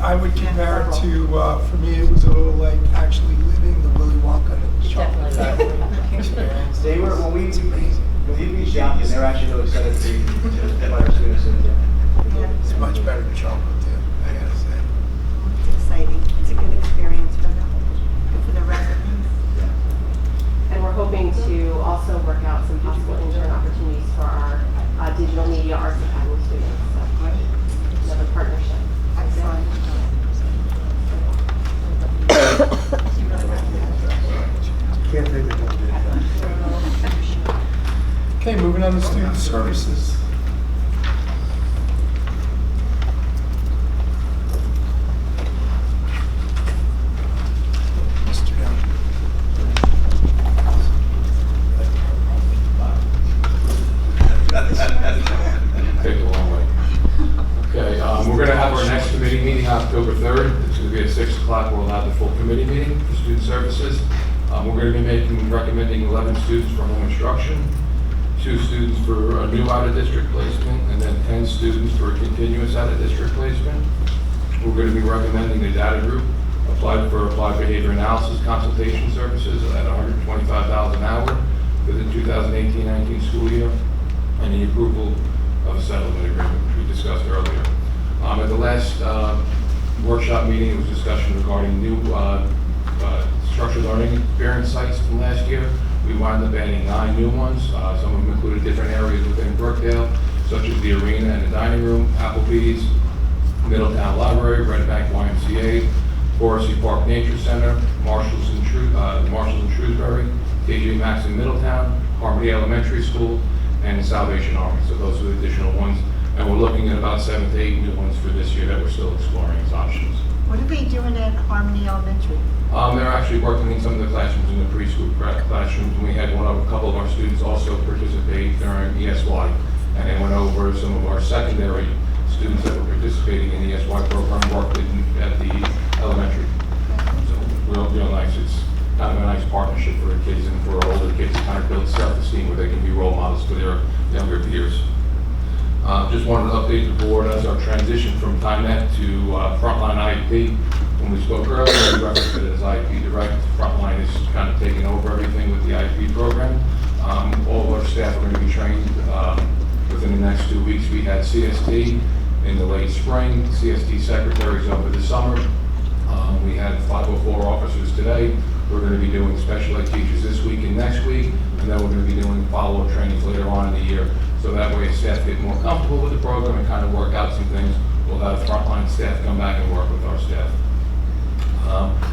I would compare it to, for me, it was a little like actually living the Willy Wonka chocolate Definitely. factory experience. They were, when we reached out to them, they were actually really excited to invite our students in there. It's much better than chocolate too, I gotta say. It's exciting. also work out some possible intern opportunities for our digital media arts academy students. So another partnership. Excellent. Can't take it. Okay, moving on to student services. Mr. Young. Take a long way. Okay, we're going to have our next committee meeting October 3rd. It's going to be at 6 o'clock. We'll have the full committee meeting for student services. We're going to be recommending 11 students for home instruction, 2 students for a new out-of-district placement, and then 10 students for a continuous out-of-district placement. We're going to be recommending the data group applied behavior analysis consultation services at $125 an hour for the 2018-19 school year, and the approval of a settlement agreement, which we discussed earlier. At the last workshop meeting, it was discussion regarding new structured learning experience sites from last year. We wound up adding 9 new ones. Some of them included different areas within Brookdale, such as the arena and the dining room, Applebee's, Middletown Library, Red Bank YMCA, Forestry Park Nature Center, Marshalls in Shrewsbury, DJ Maxx in Middletown, Harmony Elementary School, and the Salvation Army. So those are the additional ones. And we're looking at about 7 to 8 new ones for this year that we're still exploring as options. What are they doing at Harmony Elementary? They're actually working in some of the classrooms in the preschool classrooms. And we had a couple of our students also participate during ESY. And they went over some of our secondary students that were participating in the ESY program worked at the elementary. So real nice. It's kind of a nice partnership for the kids and for older kids to kind of build self-esteem where they can be role models for their younger peers. Just wanted to update the board as our transition from TimeNet to Frontline IEP. When we spoke earlier, we referenced it as IEP Direct. Frontline is kind of taking over everything with the IEP program. All of our staff are going to be trained within the next 2 weeks. We had CST in the late spring, CST secretaries over the summer. We had 504 officers today. We're going to be doing special ed teachers this week and next week, and then we're going to be doing follow-up trainings later on in the year. So that way staff get more comfortable with the program and kind of work out some things. We'll have frontline staff come back and work with our staff.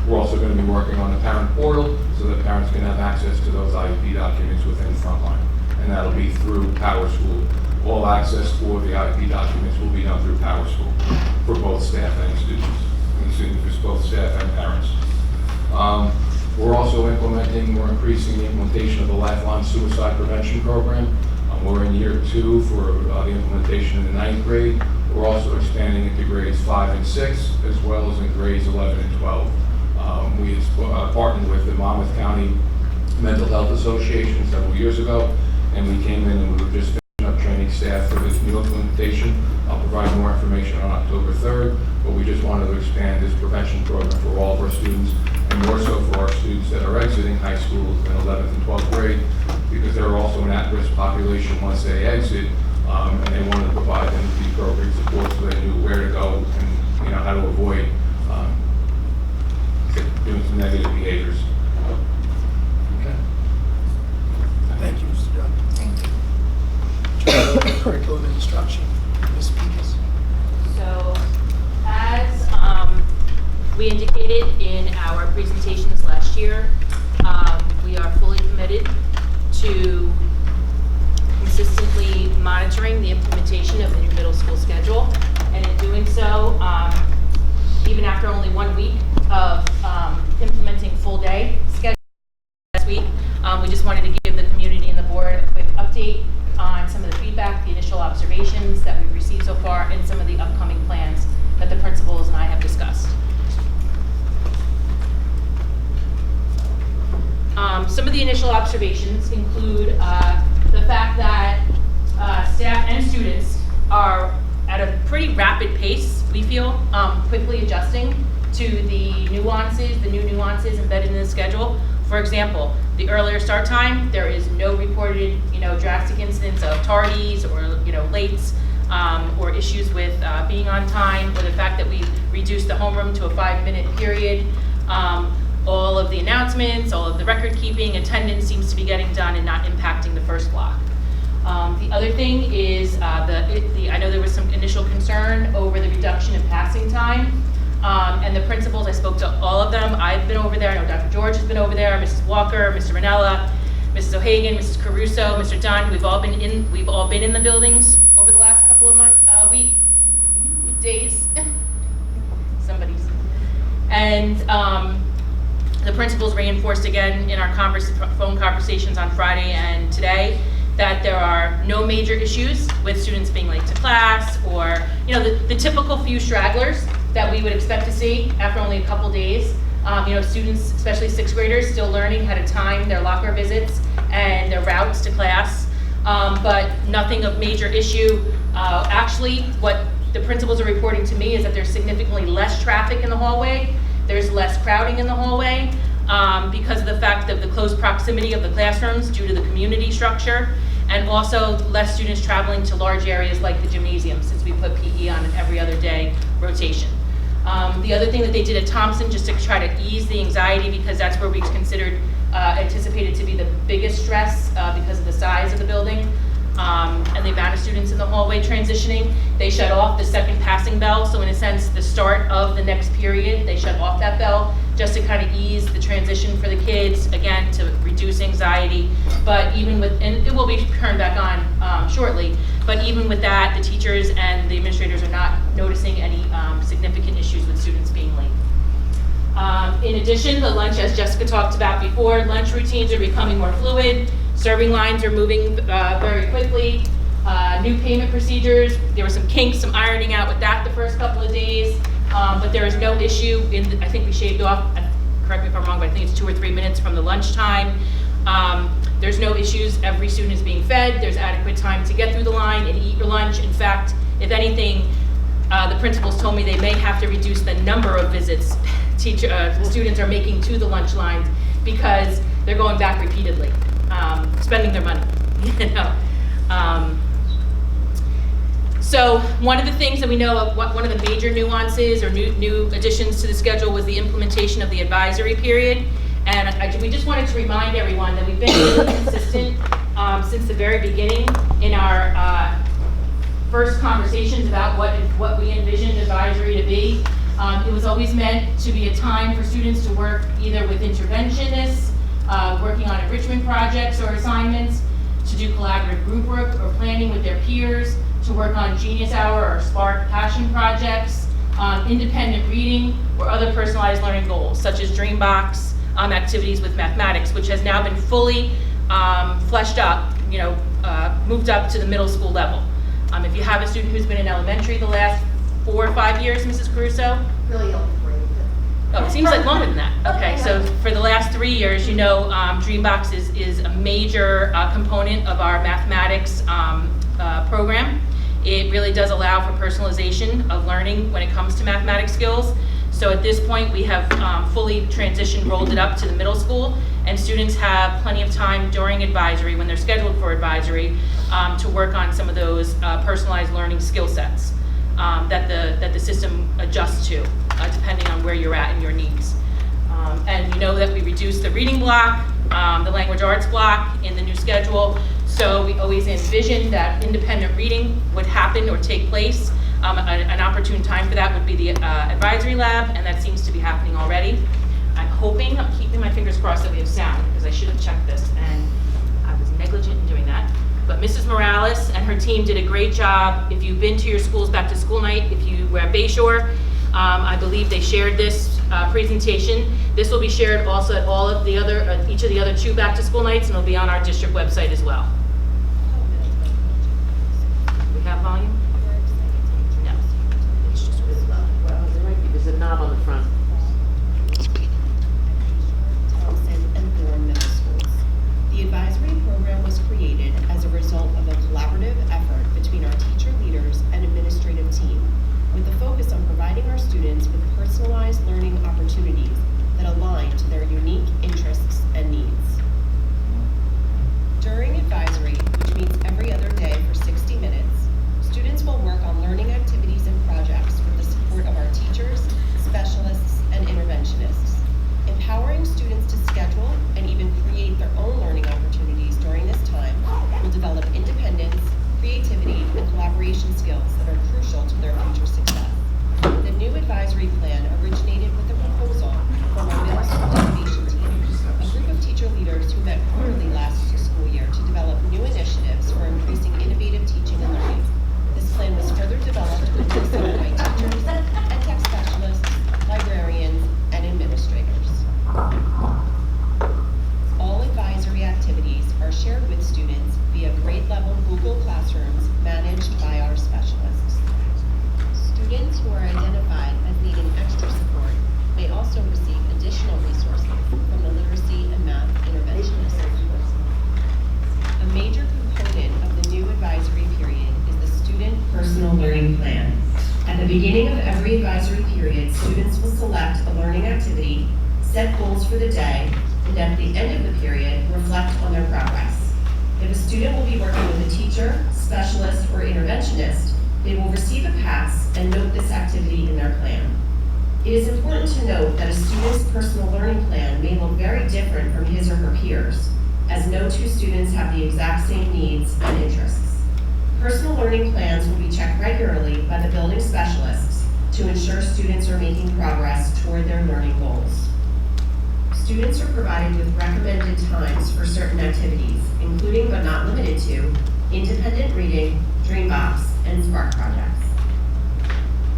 We're also going to be working on the parent portal so that parents can have access to those IEP documents within Frontline. And that'll be through Power School. All access for the IEP documents will be done through Power School for both staff and students. For both staff and parents. We're also we're increasing the implementation of the Lifeline Suicide Prevention Program. We're in year 2 for the implementation in the 9th grade. We're also expanding into grades 5 and 6, as well as in grades 11 and 12. We had partnered with the Monmouth County Mental Health Association several years ago, and we came in and we were just finishing up training staff for this new implementation. I'll provide more information on October 3rd, but we just wanted to expand this prevention program for all of our students, and more so for our students that are exiting high school in 11th and 12th grade, because they're also an at-risk population once they exit, and they wanted to provide them with the appropriate support so they knew where to go and how to avoid doing some negative behaviors. Okay. Thank you, Mr. Young. Thank you. Curriculum and instruction, Ms. Peters. So, as we indicated in our presentations last year, we are fully committed to consistently monitoring the implementation of the new middle school schedule. And in doing so, even after only 1 week of implementing full day schedule last week, we just wanted to give the community and the board a quick update on some of the feedback, the initial observations that we've received so far, and some of the upcoming plans that the principals and I have discussed. Some of the initial observations include the fact that staff and students are at a pretty rapid pace, we feel, quickly adjusting to the new nuances embedded in the schedule. For example, the earlier start time, there is no reported, drastic incidents of tardies or, lates, or issues with being on time, or the fact that we've reduced the homeroom to a 5-minute period. all of the announcements, all of the record keeping, attendance seems to be getting done and not impacting the first block. The other thing is, I know there was some initial concern over the reduction in passing time. And the principals, I spoke to all of them. I've been over there. I know Dr. George has been over there, Mrs. Walker, Mr. Manella, Mrs. O'Hagan, Mrs. Caruso, Mr. Dunn. We've all been in the buildings over the last couple of days. Somebody's. And the principals reinforced again in our phone conversations on Friday and today that there are no major issues with students being late to class or, the typical few stragglers that we would expect to see after only a couple days. Students, especially sixth graders, still learning how to time their locker visits and their routes to class, but nothing of major issue. Actually, what the principals are reporting to me is that there's significantly less traffic in the hallway. There's less crowding in the hallway because of the fact of the close proximity of the classrooms due to the community structure, and also less students traveling to large areas like the gymnasium since we put PE on an every other day rotation. The other thing that they did at Thompson, just to try to ease the anxiety, because that's where we anticipated to be the biggest stress because of the size of the building and the amount of students in the hallway transitioning, they shut off the second passing bell. So in a sense, the start of the next period, they shut off that bell just to kind of ease the transition for the kids, again, to reduce anxiety. But even with, and it will be turned back on shortly, but even with that, the teachers and the administrators are not noticing any significant issues with students being late. In addition, the lunch, as Jessica talked about before, lunch routines are becoming more fluid. Serving lines are moving very quickly. New payment procedures, there were some kinks, some ironing out with that the first couple of days, but there is no issue I think we shaved off, correct me if I'm wrong, but I think it's 2 or 3 minutes from the lunchtime. There's no issues, every student is being fed, there's adequate time to get through the line and eat your lunch. In fact, if anything, the principals told me they may have to reduce the number of visits students are making to the lunch lines because they're going back repeatedly, spending their money. So one of the things that we know of, one of the major nuances or new additions to the schedule was the implementation of the advisory period. And we just wanted to remind everyone that we've been really consistent since the very beginning in our first conversations about what we envisioned advisory to be. It was always meant to be a time for students to work either with interventionists, working on enrichment projects or assignments, to do collaborative group work or planning with their peers, to work on Genius Hour or Spark Passion projects, independent reading, or other personalized learning goals, such as Dreambox activities with mathematics, which has now been fully fleshed up, moved up to the middle school level. If you have a student who's been in elementary the last 4 or 5 years, Mrs. Caruso? Really helpful. Oh, it seems like longer than that. Okay, so for the last 3 years, Dreambox is a major component of our mathematics program. It really does allow for personalization of learning when it comes to mathematics skills. So at this point, we have fully transitioned, rolled it up to the middle school, and students have plenty of time during advisory, when they're scheduled for advisory, to work on some of those personalized learning skill sets that the system adjusts to, depending on where you're at and your needs. And you know that we reduced the reading block, the language arts block in the new schedule. So we always envisioned that independent reading would happen or take place. An opportune time for that would be the advisory lab, and that seems to be happening already. I'm keeping my fingers crossed that we have sound, because I should have checked this, and I was negligent in doing that. But Mrs. Morales and her team did a great job. If you've been to your school's back to school night, if you were at Bayshore, I believe they shared this presentation. This will be shared also at all of the other, each of the other 2 back to school nights, and it'll be on our district website as well. We have volume? No. It's just really low. Well, there might be, there's a knob on the front. And Durham Middle Schools. The advisory program was created as a result of a collaborative effort between our teacher leaders and administrative team, with the focus on providing our students with personalized learning opportunities that align to their unique interests and needs. During advisory, which meets every other day for 60 minutes, students will work on learning activities and projects with the support of our teachers, specialists, and interventionists, empowering shared with students via grade-level Google Classrooms managed by our specialists. Students who are identified as needing extra support may also receive additional resources from the literacy and math interventionists. A major component of the new advisory period is the Student Personal Learning Plan. At the beginning of every advisory period, students will select a learning activity, set goals for the day, and at the end of the period, reflect on their progress. If a student will be working with a teacher, specialist, or interventionist, they will receive a pass and note this activity in their plan. It is important to note that a student's personal learning plan may look very different from his or her peers, as no two students have the exact same needs and interests. Personal learning plans will be checked regularly by the building specialists to ensure students are making progress toward their learning goals. Students are provided with recommended times for certain activities, including but not limited to independent reading, Dreambox, and Spark projects.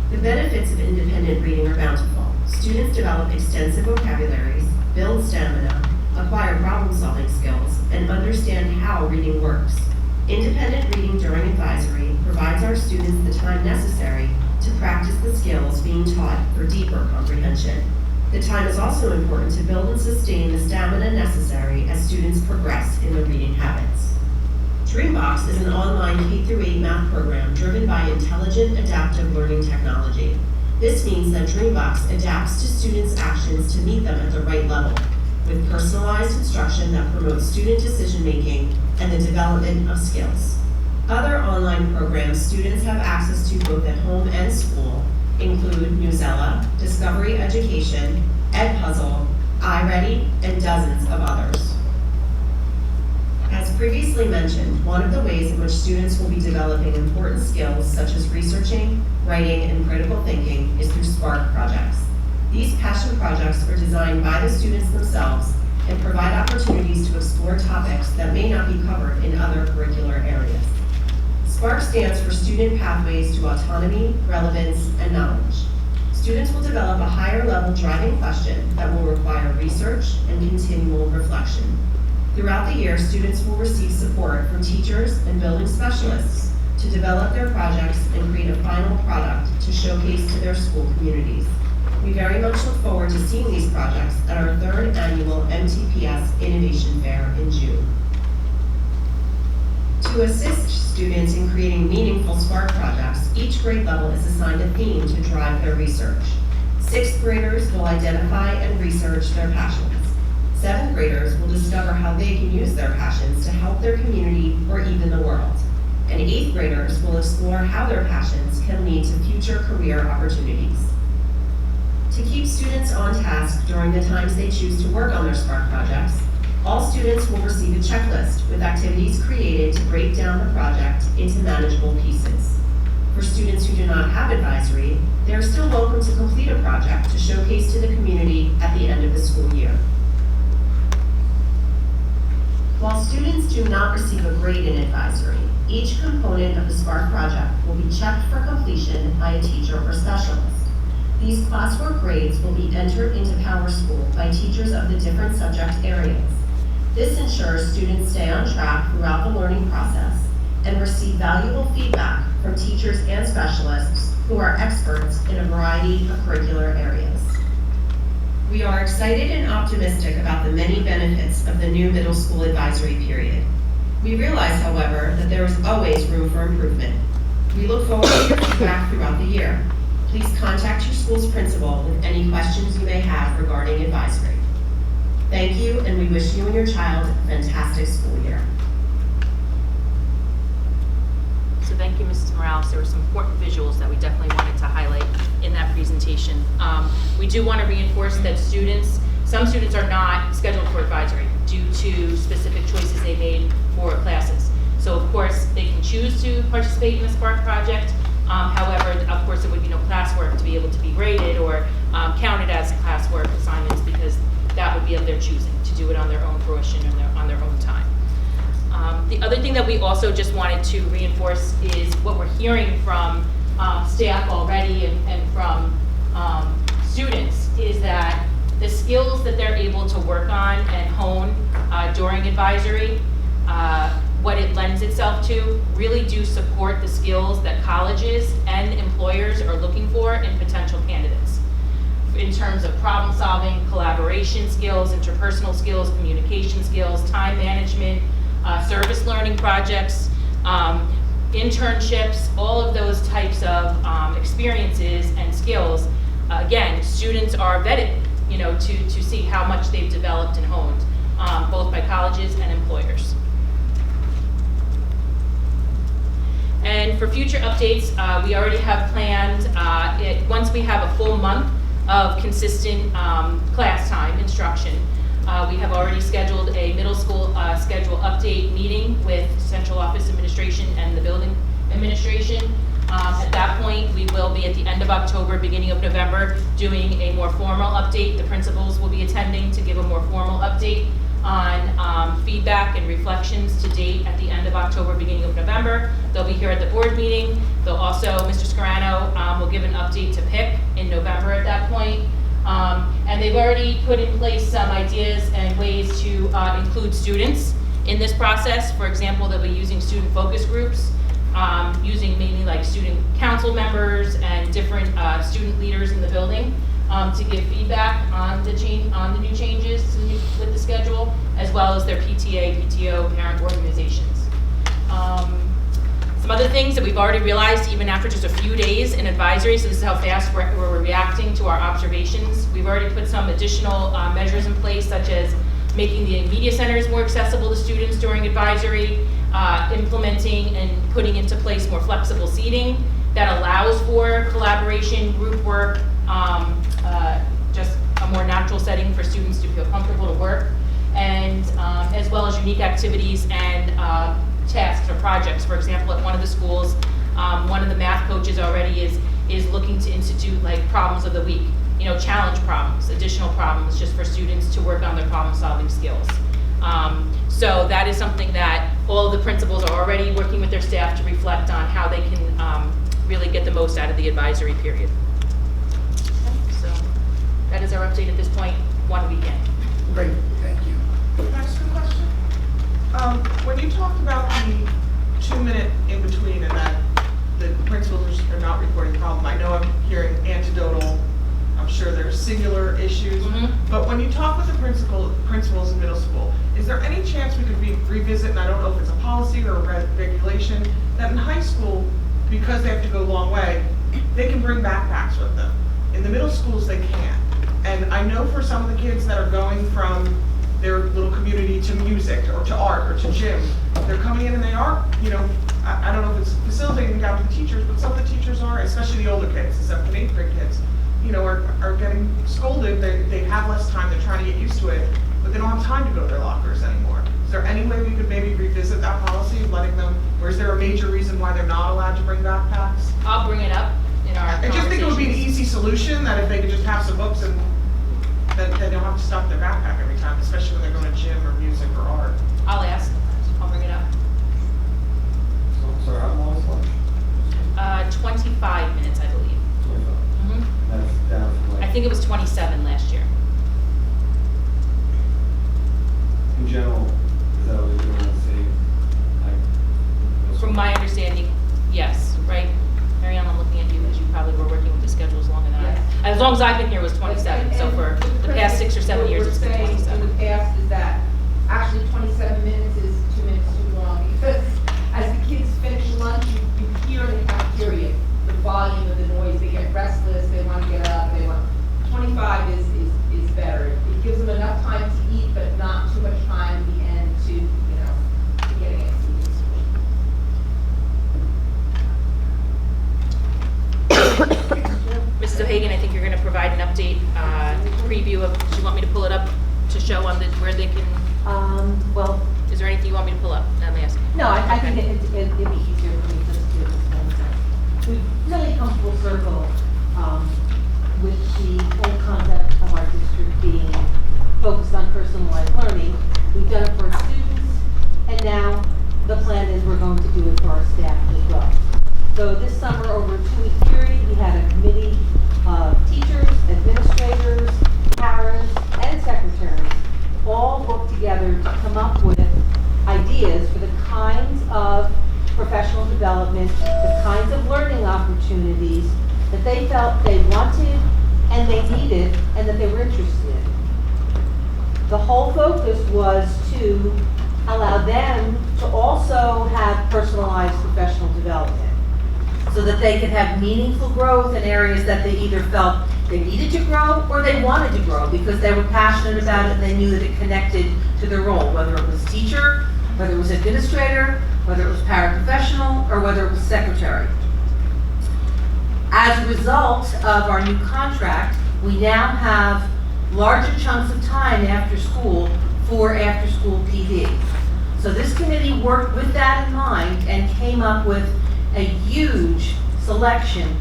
The benefits of independent reading are bountiful. Students develop extensive vocabularies, build stamina, acquire problem-solving skills, and understand how reading works. Independent reading during advisory provides our students the time necessary to practice the skills being taught for deeper comprehension. The time is also important to build and sustain the stamina necessary as students progress in their reading habits. Dreambox is an online K-8 math program driven by intelligent adaptive learning technology. This means that Dreambox adapts to students' actions to meet them at the right level, with personalized instruction that promotes student decision-making and the development of skills. Other online programs students have access to both at home and school include Newsella, Discovery Education, Edpuzzle, iReady, and dozens of others. As previously mentioned, one of the ways in which students will be developing important skills such as researching, writing, and critical thinking is through Spark projects. These passion projects are designed by the students themselves and provide opportunities to explore topics that may not be covered in other curricular areas. Spark stands for Student Pathways to Autonomy, Relevance, and Knowledge. Students will develop a higher level driving question that will require research and continual reflection. Throughout the year, students will receive support from teachers and building specialists to develop their projects and create a final product to showcase to their school communities. We very much look forward to seeing these projects at our 3rd annual MTPS Innovation Fair in June. To assist students in creating meaningful Spark projects, each grade level is assigned a theme to drive their research. 6th graders will identify and research their passions. 7th graders will discover how they can use their passions to help their community or even the world. And 8th graders will explore how their passions can lead to future career opportunities. To keep students on task during the times they choose to work on their Spark projects, all students will receive a checklist with activities created to break down the project into manageable pieces. For students who do not have advisory, they are still welcome to complete a project to showcase to the community at the end of the school year. While students do not receive a grade in advisory, each component of the Spark project will be checked for completion by a teacher or specialist. These classwork grades will be entered into PowerSchool by teachers of the different subject areas. This ensures students stay on track throughout the learning process and receive valuable feedback from teachers and specialists who are experts in a variety of curricular areas. We are excited and optimistic about the many benefits of the new middle school advisory period. We realize, however, that there is always room for improvement. We look forward to your feedback throughout the year. Please contact your school's principal with any questions you may have regarding advisory. Thank you, and we wish you and your child a fantastic school year. So thank you, Mrs. Morales. There were some important visuals that we definitely wanted to highlight in that presentation. We do want to reinforce that some students are not scheduled for advisory due to specific choices they made for classes. So of course, they can choose to participate in the Spark project. However, of course, there would be no classwork to be able to be graded or counted as classwork assignments because that would be of their choosing to do it on their own fruition and on their own time. The other thing that we also just wanted to reinforce is what we're hearing from staff already and from students is that the skills that they're able to work on and hone during advisory what it lends itself to really do support the skills that colleges and employers are looking for in potential candidates. In terms of problem solving, collaboration skills, interpersonal skills, communication skills, time management, service learning projects, internships, all of those types of experiences and skills. Again, students are vetted, to see how much they've developed and honed, both by colleges and employers. And for future updates, we already have planned, once we have a full month of consistent class time instruction, we have already scheduled a middle school schedule update meeting with central office administration and the building administration. At that point, we will be at the end of October, beginning of November, doing a more formal update. The principals will be attending to give a more formal update on feedback and reflections to date at the end of October, beginning of November. They'll be here at the board meeting. They'll also, Mr. Scarano will give an update to PIC in November at that point. And they've already put in place some ideas and ways to include students in this process. For example, they'll be using student focus groups, using mainly like student council members and different student leaders in the building to give feedback on the new changes with the schedule, as well as their PTA, PTO, parent organizations. Some other things that we've already realized even after just a few days in advisory, so this is how fast we're reacting to our observations. We've already put some additional measures in place, such as making the media centers more accessible to students during advisory, implementing and putting into place more flexible seating that allows for collaboration, group work, just a more natural setting for students to feel comfortable to work, and as well as unique activities and tasks or projects. For example, at one of the schools, one of the math coaches already is looking to institute like problems of the week, challenge problems, additional problems just for students to work on their problem solving skills. So that is something that all of the principals are already working with their staff to reflect on how they can really get the most out of the advisory period. So that is our update at this point, one weekend. Great, thank you. Can I ask you a question? When you talked about the 2-minute in between and that the principals are not reporting the problem, I know I'm hearing anecdotal, I'm sure there's singular issues, but when you talk with the principals in middle school, is there any chance we could revisit, and I don't know if it's a policy or a regulation, that in high school, because they have to go a long way, they can bring backpacks with them. In the middle schools, they can't. And I know for some of the kids that are going from their little community to music or to art or to gym, they're coming in and they are, I don't know if it's facilitating down to the teachers, but some of the teachers are, especially the older kids, the 7th and 8th grade kids, are getting scolded. They have less time, they're trying to get used to it, but they don't have time to go to their lockers anymore. Is there any way we could maybe revisit that policy, letting them, or is there a major reason why they're not allowed to bring backpacks? I'll bring it up in our I just think it would be an easy solution, that if they could just have some books and then they don't have to stuff their backpack every time, especially when they're going to gym or music or art. I'll ask. I'll bring it up. So how long is lunch? 25 minutes, I believe. 25. That's down from like. I think it was 27 last year. In general, is that what you're doing the same, like? From my understanding, yes, right? Marianne, I'm looking at you because you probably were working with the schedules longer than I have. As long as I've been here, it was 27. So for the past 6 or 7 years, it's been 27. In the past is that actually 27 minutes is 2 minutes too long, because as the kids finish lunch, you hear in the cafeteria the volume of the noise. They get restless, they want to get up, 25 is better. It gives them enough time to eat, but not too much time at the end to getting it. Mrs. O'Hagan, I think you're going to provide an update, preview of, do you want me to pull it up to show on where they can, Well, is there anything you want me to pull up? Let me ask. no, I think it'd be easier for me just to do this one time. We've really come full circle with the whole concept of our district being focused on personalized learning. We've done it for our students, and now the plan is we're going to do it for our staff as well. So this summer, over a 2-week period, we had a committee of teachers, administrators, parents, and secretaries all work together to come up with ideas ideas for the kinds of professional development, the kinds of learning opportunities that they felt they wanted and they needed and that they were interested in. The whole focus was to allow them to also have personalized professional development so that they could have meaningful growth in areas that they either felt they needed to grow or they wanted to grow because they were passionate about it and they knew that it connected to their role, whether it was teacher, whether it was administrator, whether it was paraprofessional, or whether it was secretary. As a result of our new contract, we now have larger chunks of time after school for after-school PD. So this committee worked with that in mind and came up with a huge selection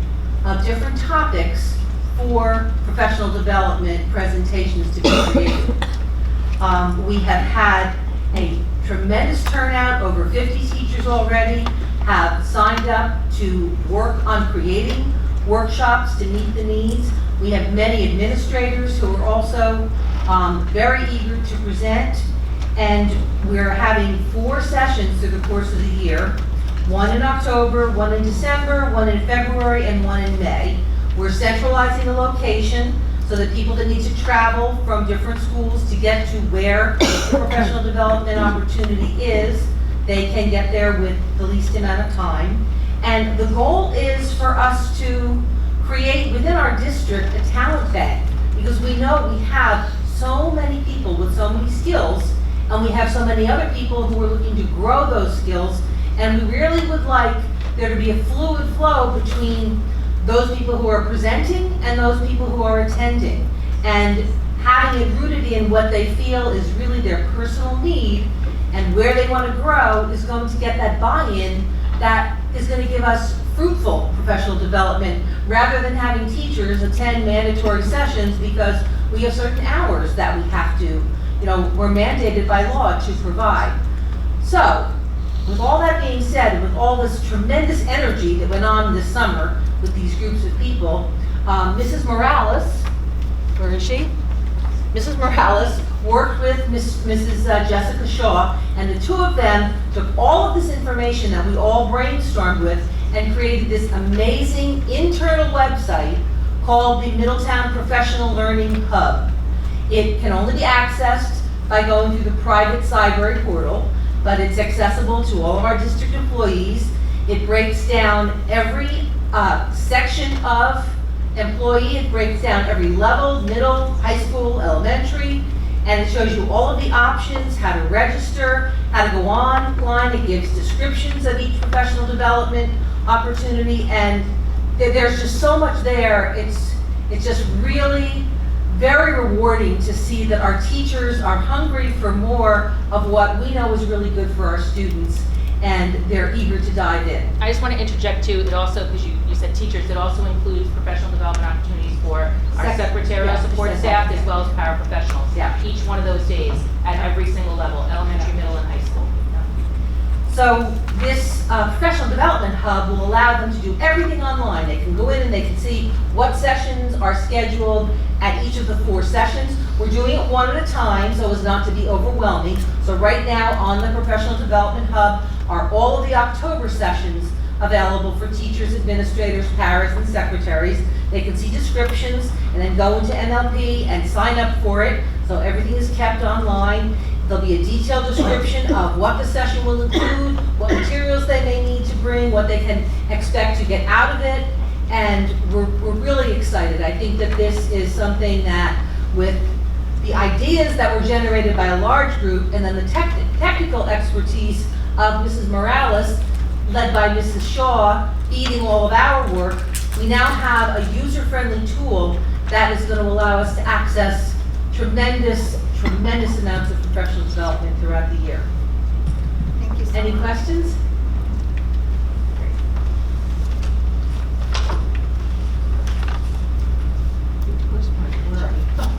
of different topics for professional development presentations to be created. We have had a tremendous turnout. Over 50 teachers already have signed up to work on creating workshops to meet the needs. We have many administrators who are also very eager to present, and we're having 4 sessions through the course of the year, one in October, one in December, one in February, and one in May. We're centralizing the location so that people that need to travel from different schools to get to where the professional development opportunity is, they can get there with the least amount of time. And the goal is for us to create within our district a talent bank, because we know we have so many people with so many skills, and we have so many other people who are looking to grow those skills, and we really would like there to be a fluid flow between those people who are presenting and those people who are attending, and having it rooted in what they feel is really their personal need and where they want to grow is going to get that buy-in that is going to give us fruitful professional development rather than having teachers attend mandatory sessions because we have certain hours that we have to, we're mandated by law to provide. So, with all that being said, and with all this tremendous energy that went on this summer with these groups of people, Mrs. Morales, where is she? Mrs. Morales worked with Mrs. Jessica Shaw, and the two of them took all of this information that we all brainstormed with and created this amazing internal website called the Middletown Professional Learning Hub. It can only be accessed by going through the private Cyberry portal, but it's accessible to all of our district employees. It breaks down every section of employee. It breaks down every level, middle, high school, elementary, and it shows you all of the options, how to register, how to go online. It gives descriptions of each professional development opportunity, and there's just so much there. It's just really very rewarding to see that our teachers are hungry for more of what we know is really good for our students, and they're eager to dive in. I just want to interject too, it also, because you said teachers, it also includes professional development opportunities for our secretarial support staff as well as paraprofessionals. Yeah. Each one of those days at every single level, elementary, middle, and high school. So this professional development hub will allow them to do everything online. They can go in and they can see what sessions are scheduled at each of the 4 sessions. We're doing it one at a time so as not to be overwhelming. So right now on the professional development hub are all of the October sessions available for teachers, administrators, paras, and secretaries. They can see descriptions and then go into NLP and sign up for it. So everything is kept online. There'll be a detailed description of what the session will include, what materials they may need to bring, what they can expect to get out of it, and we're really excited. I think that this is something that, with the ideas that were generated by a large group and then the technical expertise of Mrs. Morales, led by Mrs. Shaw, feeding all of our work, we now have a user-friendly tool that is going to allow us to access tremendous amounts of professional development throughout the year. Thank you so Any much. questions?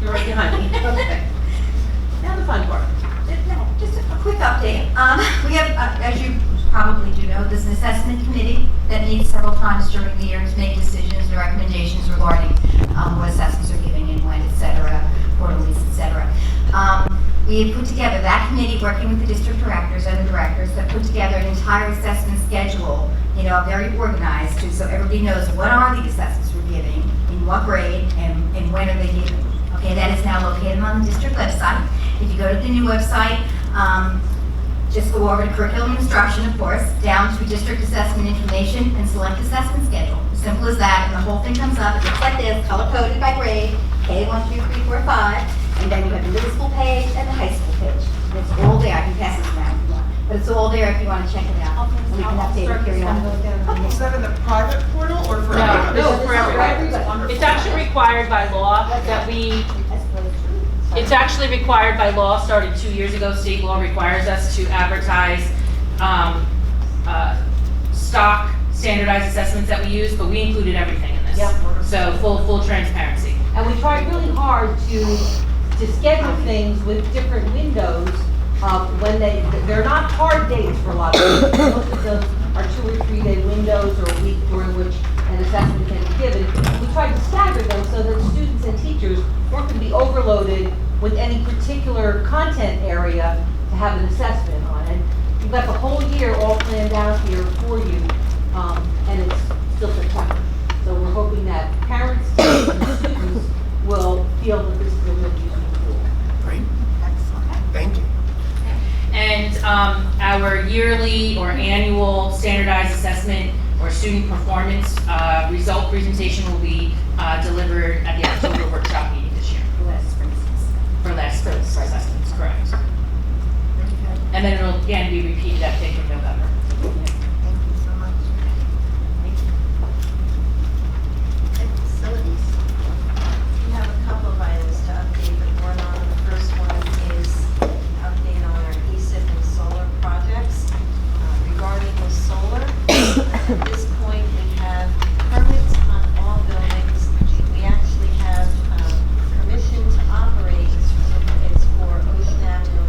You're right behind me. Okay. Now the fun part. Just a quick update. We have, as you probably do know, there's an assessment committee that meets several times during the year to make decisions and recommendations regarding what assessments are giving and when, et cetera, quarterlies, et cetera. We have put together, that committee, working with the district directors and the directors, that put together an entire assessment schedule, very organized, so everybody knows what are the assessments we're giving, in what grade, and when are they given. Okay, that is now located on the district website. If you go to the new website, just go over to curriculum and instruction, of course, down to district assessment information, and select assessment schedule. Simple as that, and the whole thing comes up. It looks like this, color-coded by grade, K1, 2, 3, 4, 5, and then you have the middle school page and the high school page. And it's all there. I can pass this around if you want. But it's all there if you want to check it out. And we can update it periodically. Is that in the private portal or for everybody? No, for everybody. It's actually required by law that we, it's actually required by law, started 2 years ago. State law requires us to advertise stock standardized assessments that we use, but we included everything in this. Yep. So full transparency. And we tried really hard to schedule things with different windows, when they're not hard dates for a lot of people. Most of them are 2 or 3 day windows or a week during which an assessment can be given. We tried to stagger them so that students and teachers weren't going to be overloaded with any particular content area to have an assessment on. And we've got the whole year all planned out here for you, and it's still September. So we're hoping that parents and students will feel that this is a really useful tool. Great. Thank you. And our yearly or annual standardized assessment or student performance result presentation will be delivered at the October workshop meeting this year. For last spring assessments, correct. And then it'll again be repeated at FIC in November. Thank you so much. Facilities. We have a couple of items to update the board on. The first one is an update on our ESIP and solar projects. Regarding the solar, at this point we have permits on all buildings. We actually have permission to operate. It's for Ocean Avenue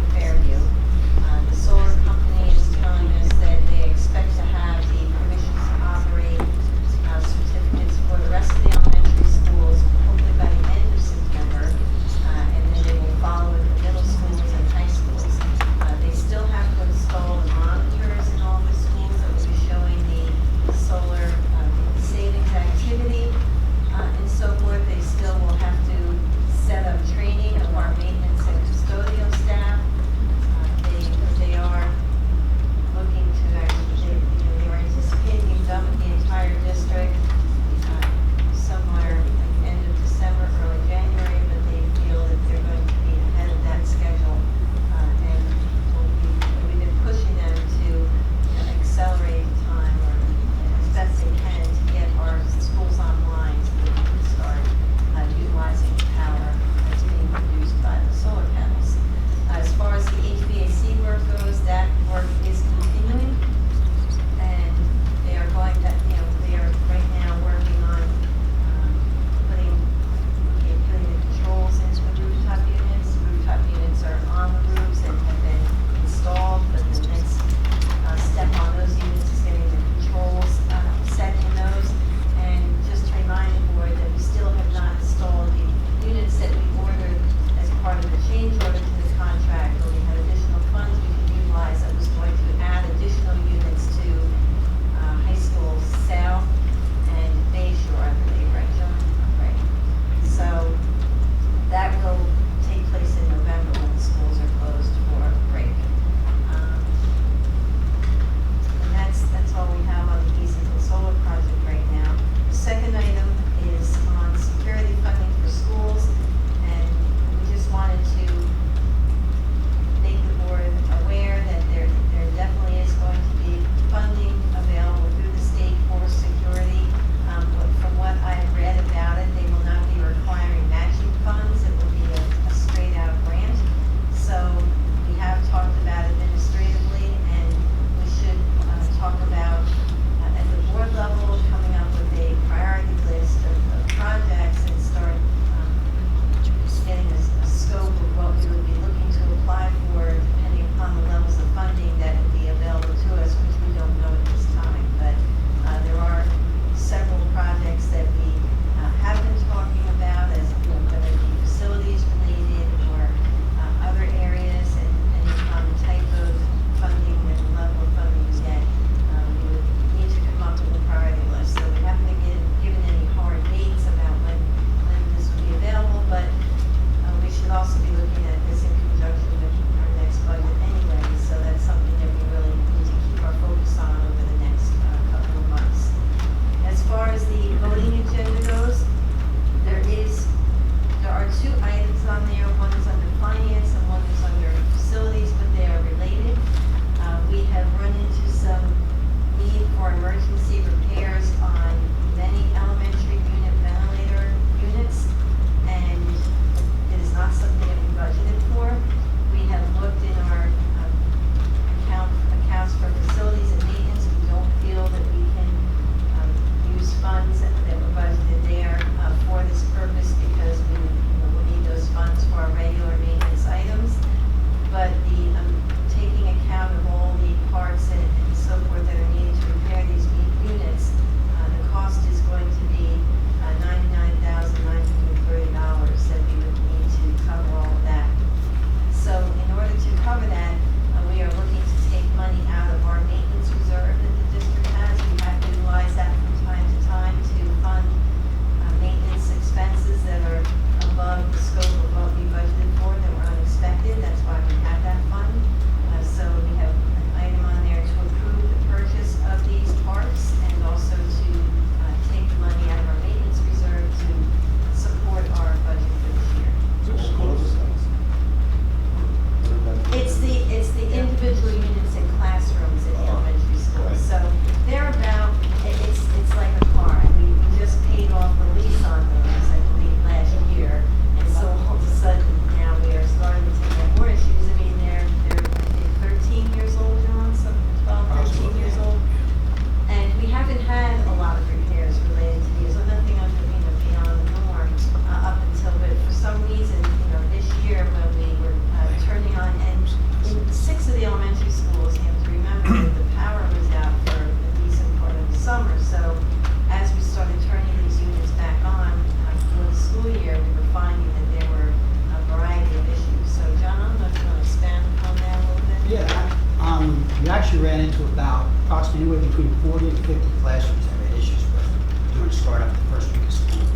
ran into about approximately anywhere between 40 and 50 classrooms that we had issues with during the start of the first week of school.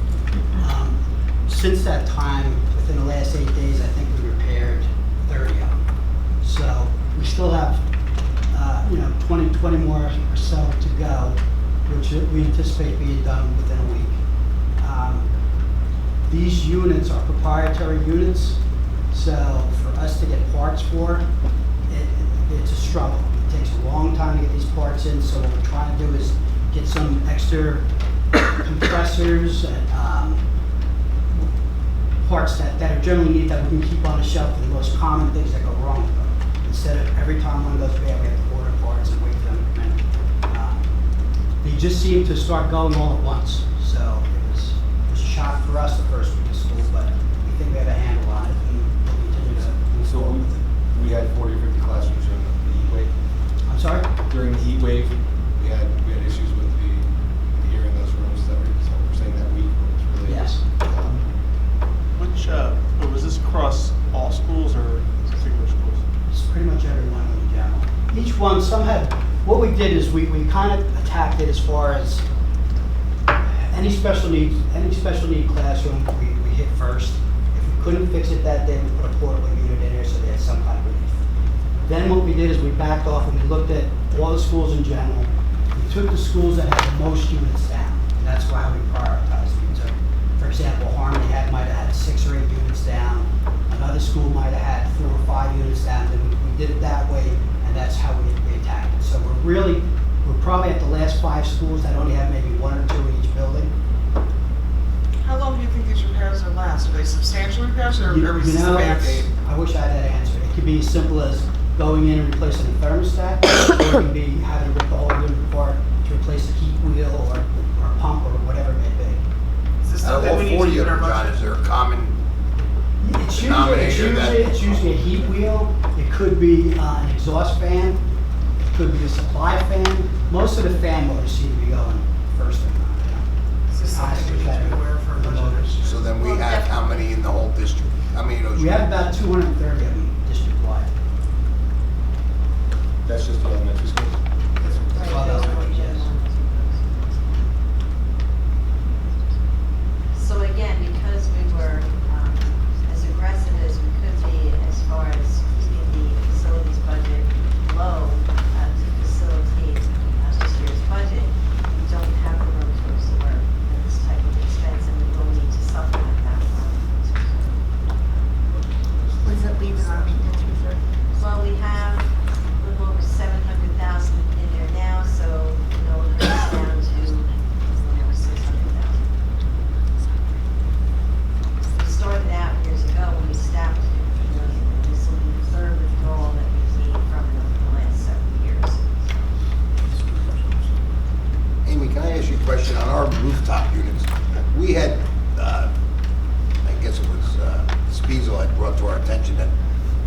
Since that time, within the last 8 days, I think we repaired 30 of them. So we still have, 20 more or so to go, which we anticipate being done within a week. These units are proprietary units, so for us to get parts for, it's a struggle. It takes a long time to get these parts in, so what we're trying to do is get some extra compressors and parts that are generally needed that we can keep on the shelf for the most common things that go wrong with them. Instead of every time one goes bad, we have to order parts and wait for them to come in. They just seem to start going all at once, so it was a shock for us the first week of school, but we think we have a handle on it, and we'll continue to. So we had 40 or 50 classrooms during the heat wave. I'm sorry? During the heat wave, we had issues with the air in those rooms that we're saying that week. Really Yes. Which, was this across all schools or particular schools? It's pretty much everyone in general. Each one, some had, what we did is we kind of attacked it as far as any special need classroom, we hit first. If we couldn't fix it that day, we put a portable unit in there so they had some kind of relief. Then what we did is we backed off and we looked at all the schools in general. We took the schools that had the most units down, and that's why we prioritized. We took, for example, Harmony might have had 6 or 8 units down. Another school might have had 4 or 5 units down. Then we did it that way, and that's how we attacked it. So we're probably at the last 5 schools that only have maybe 1 or 2 in each building. How long do you think these repairs will last? Are they substantial repairs or are we just a Band-Aid? I wish I had that answer. It could be as simple as going in and replacing the thermostat, or it can be having to rip the whole unit apart to replace a heat wheel or a pump or whatever it may be. Is this Out of something all we need 40 to of use in our them, John, budget? is there a common It's denominator usually a heat wheel. It could be an exhaust fan. It could be a supply fan. Most of the fan motors seem to be going first in line. Is this something we need to be aware of for our budget? So then we have how many in the whole district? How many of those? We have about 230 of them district-wide. That's just the elementary schools. That's all those are, yes. So again, because we were as aggressive as we could be as far as keeping the facilities budget low to facilitate this year's budget, we don't have the room to absorb this type of expense, and we will need to supplement that. What does that leave in our maintenance reserve? Well, we have a little over 700,000 in there now, so it goes down to over 600,000. We started out years ago when we established it, this will be the third withdrawal that we've seen from it over the last 7 years. Amy, can I ask you a question? On our rooftop units, we had, I guess it was Spiesel had brought to our attention that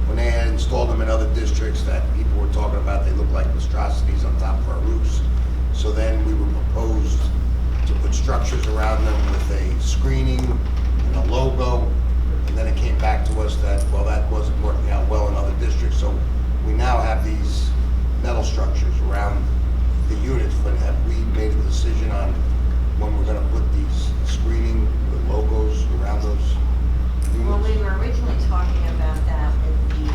when they had installed them in other districts, that people were talking about they looked like monstrosities on top of our roofs. So then we were proposed to put structures around them with a screening and a logo. And then it came back to us that, well, that wasn't working out well in other districts. So we now have these metal structures around the units, but have we made a decision on when we're gonna put these screening, the logos around those units? Well, we were originally talking about that with the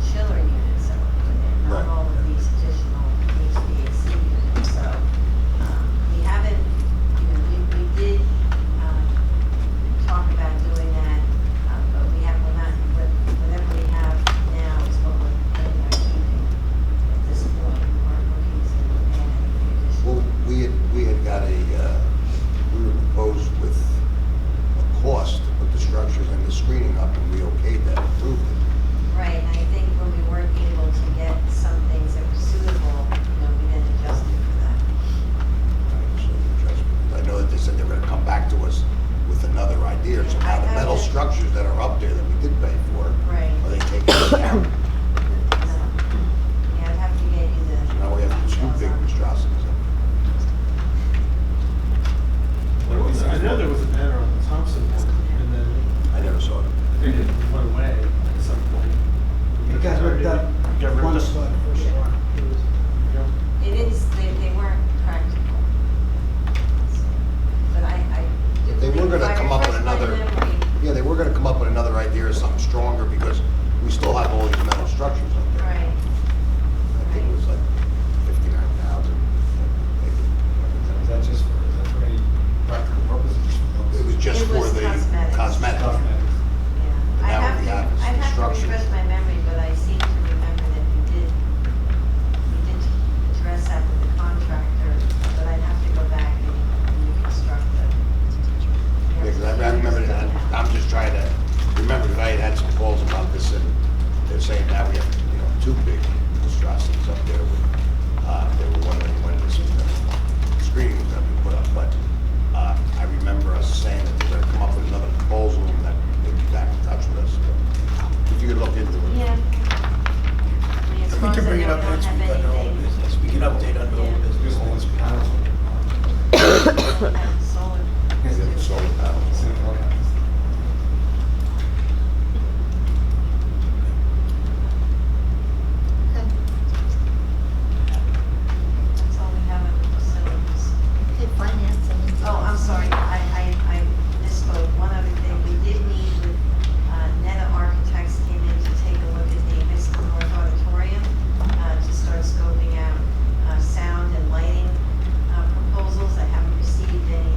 chiller units that were put in, not Right. all of these additional HVAC units. So we haven't, we did talk about doing that, but we have, whatever we have now is what we're planning on keeping at this point. We weren't looking to add anything additional. Well, we had got we were proposed with a cost to put the structures and the screening up, and we okayed that, approved it. Right, and I think when we weren't able to get some things that were suitable, we then adjusted for that. I know that they said they were gonna come back to us with another idea, so now the metal structures that are up there that we did pay for, Right. are they taken into account? Yeah, I'd have to get you the. So now we have to do big monstrosities. I know there was a banner on the Thompson one, and then I never saw it. I think it went away at some point. It got ripped up Got ripped once up. the first two big monstrosities up there. They were wondering when this screening was gonna be put up, but I remember us saying that they're gonna come up with another proposal and that they'd be back in touch with us. If you could look into it. Yeah. We can bring it up next week under old business. We can update under old business. Solar. Yeah, the solar panels. That's all we have in the facilities. Okay, finance. Oh, I'm sorry, I misspoke. One other thing, we did meet with, Neta Architects came in to take a look at the Vista North Auditorium, to start scoping out, sound and lighting, proposals. I haven't received any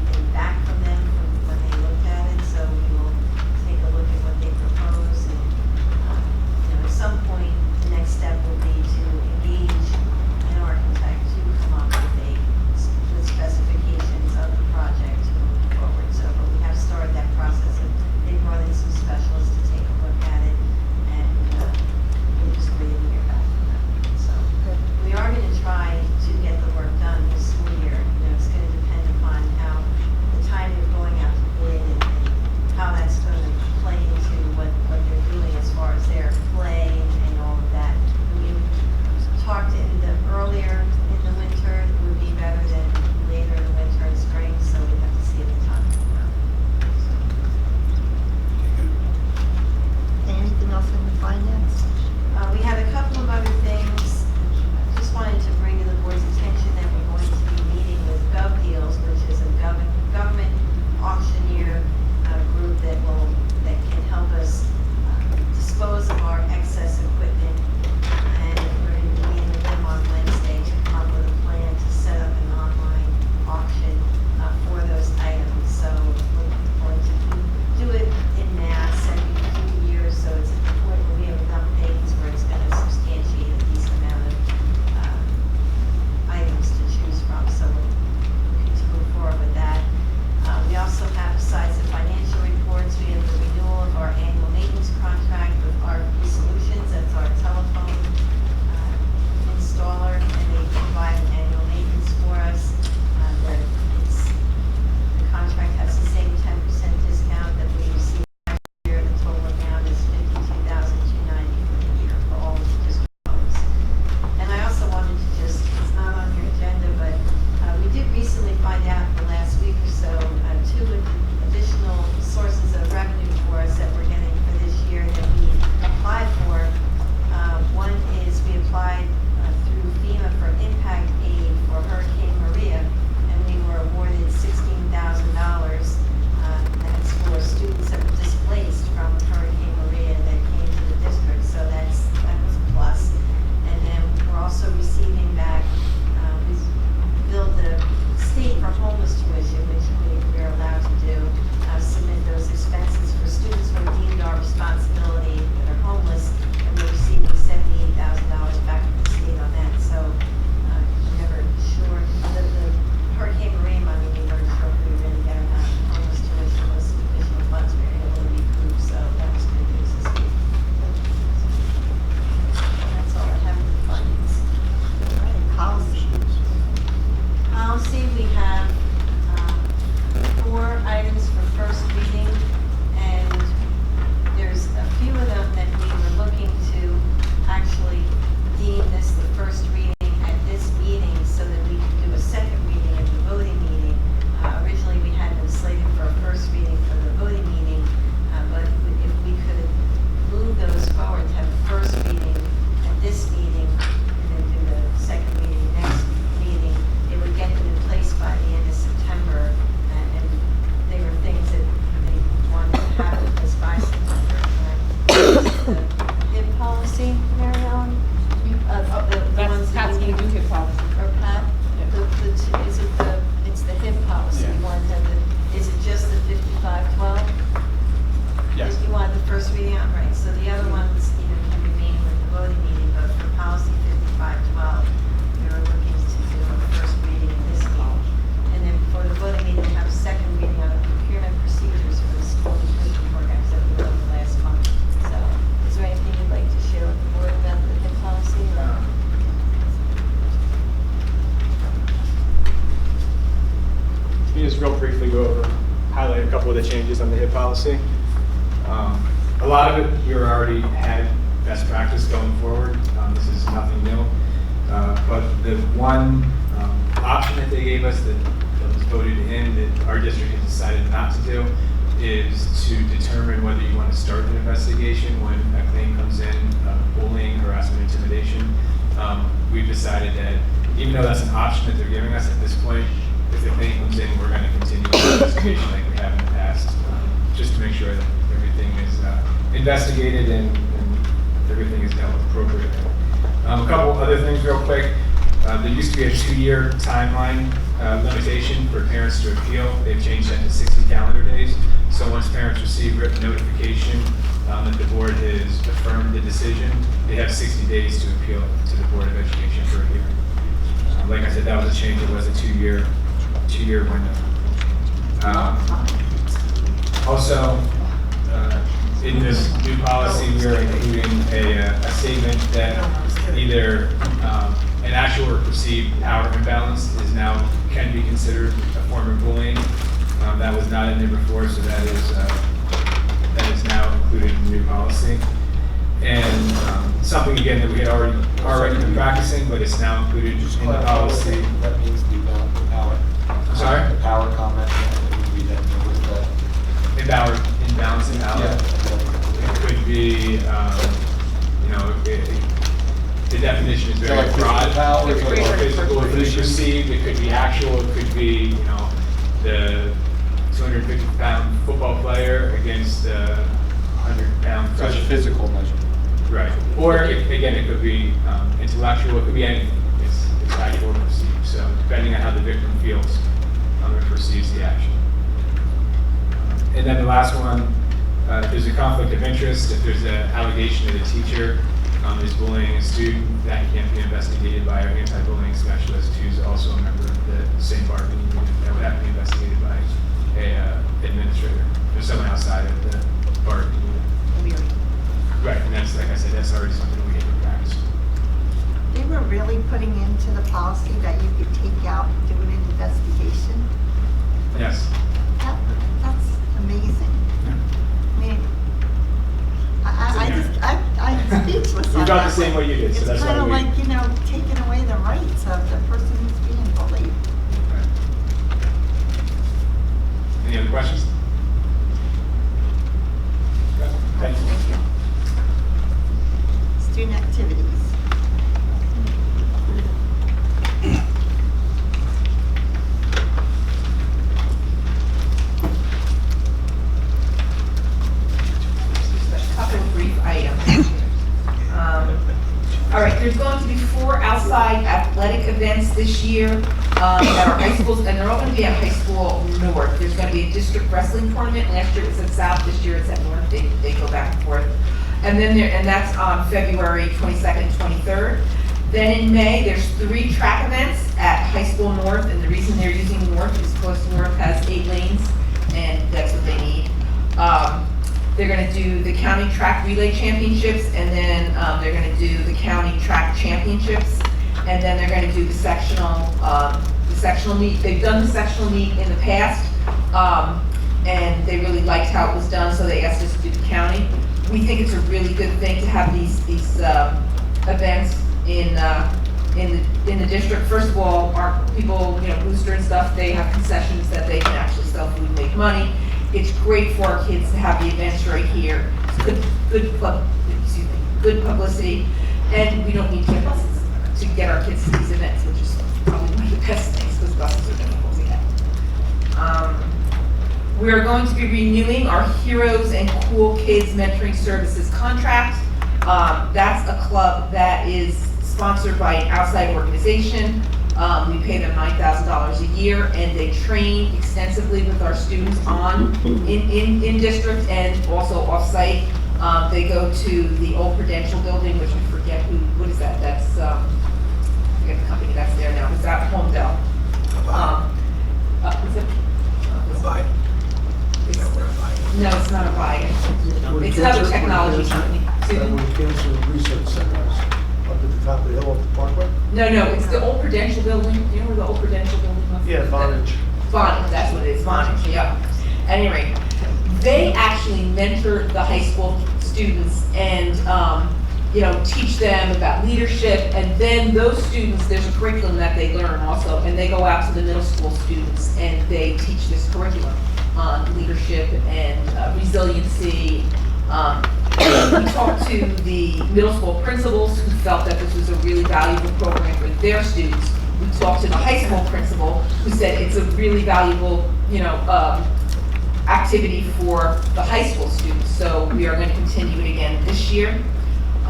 changes on the HIP policy. A lot of it, we already had best practice going forward. This is nothing new. But the one option that they gave us that was voted in that our district has decided not to do is to determine whether you want to start an investigation when a claim comes in, bullying, harassment, intimidation. We've decided that even though that's an option that they're giving us at this point, if the claim comes in, we're going to continue the investigation like we have in the past, just to make sure that everything is investigated and everything is dealt with appropriately. A couple other things real quick. There used to be a 2-year timeline limitation for parents to appeal. They've changed that to 60 calendar days. So once parents receive written notification that the board has affirmed the decision, they have 60 days to appeal to the Board of Education for a hearing. Like I said, that was a change. It was a 2-year window. Also, in this new policy, we are including a statement that either an actual or perceived power imbalance can be considered a form of bullying. That was not in there before, so that is now included in the new policy. And something again that we had already been practicing, but it's now included in the policy. That means the power. I'm sorry? The power comment. Imbalancing power. Yeah. It could be, the definition is very broad. Power, It could be physical, it could be perceived, it could be actual, it could be, the 250-pound football player against a 100-pound. So it's a physical measure. Right. Or again, it could be intellectual, it could be anything. It's actual or perceived. So depending on how the victim feels, it perceives the action. And then the last one, if there's a conflict of interest, if there's an allegation that a teacher is bullying a student, that can't be investigated by our anti-bullying specialist, who's also a member of the same bargaining unit. That would have to be investigated by a administrator or someone outside of the bargaining unit. Right, and that's, like I said, that's already something we get in practice. They were really putting into the policy that you could take out and do an investigation. Yes. That's amazing. I mean, I'm speechless on You got that. the same way you did, so that's It's kind why of we. like, taking away the rights of the person who's being bullied. Any other questions? Thank you. Student activities. A couple of brief items. All right, there's going to be 4 outside athletic events this year at our high schools, and they're all going to be at High School North. There's going to be a district wrestling tournament. Last year it was at South, this year it's at North. They go back and forth. And then that's on February 22nd and 23rd. Then in May, there's 3 track events at High School North, and the reason they're using North is because North has 8 lanes, and that's what they need. They're going to do the county track relay championships, and then they're going to do the county track championships, and then they're going to do the sectional meet. They've done the sectional meet in the past, and they really liked how it was done, so they asked us to do the county. We think it's a really good thing to have these events in the district. First of all, our people, Booster and stuff, they have concessions that they can actually sell food and make money. It's great for our kids to have the events right here. It's good publicity, and we don't need to get buses to get our kids to these events, which is probably one of the best things, because buses are difficult to get. We are going to be renewing our Heroes and Cool Kids Mentoring Services contract. That's a club that is sponsored by an outside organization. We pay them $9,000 a year, and they train extensively with our students in district and also off-site. They go to the old Prudential building, which I forget what is that? That's, I forget the company that's there now. Is that Homedale? Is it? Abide. No, it's not a buy. It's another technology company. Cancer Research Center up at the top of the hill of the Parkway? No, it's the old Prudential building. You know where the old Prudential building was? Yeah, Vonage. Vonage, that's what it is, Vonage, yeah. Anyway, they actually mentor the high school students and, teach them about leadership. And then those students, there's a curriculum that they learn also, and they go out to the middle school students and they teach this curriculum on leadership and resiliency. We talked to the middle school principals who felt that this was a really valuable program for their students. We talked to the high school principal who said it's a really valuable, activity for the high school students. So we are going to continue it again this year.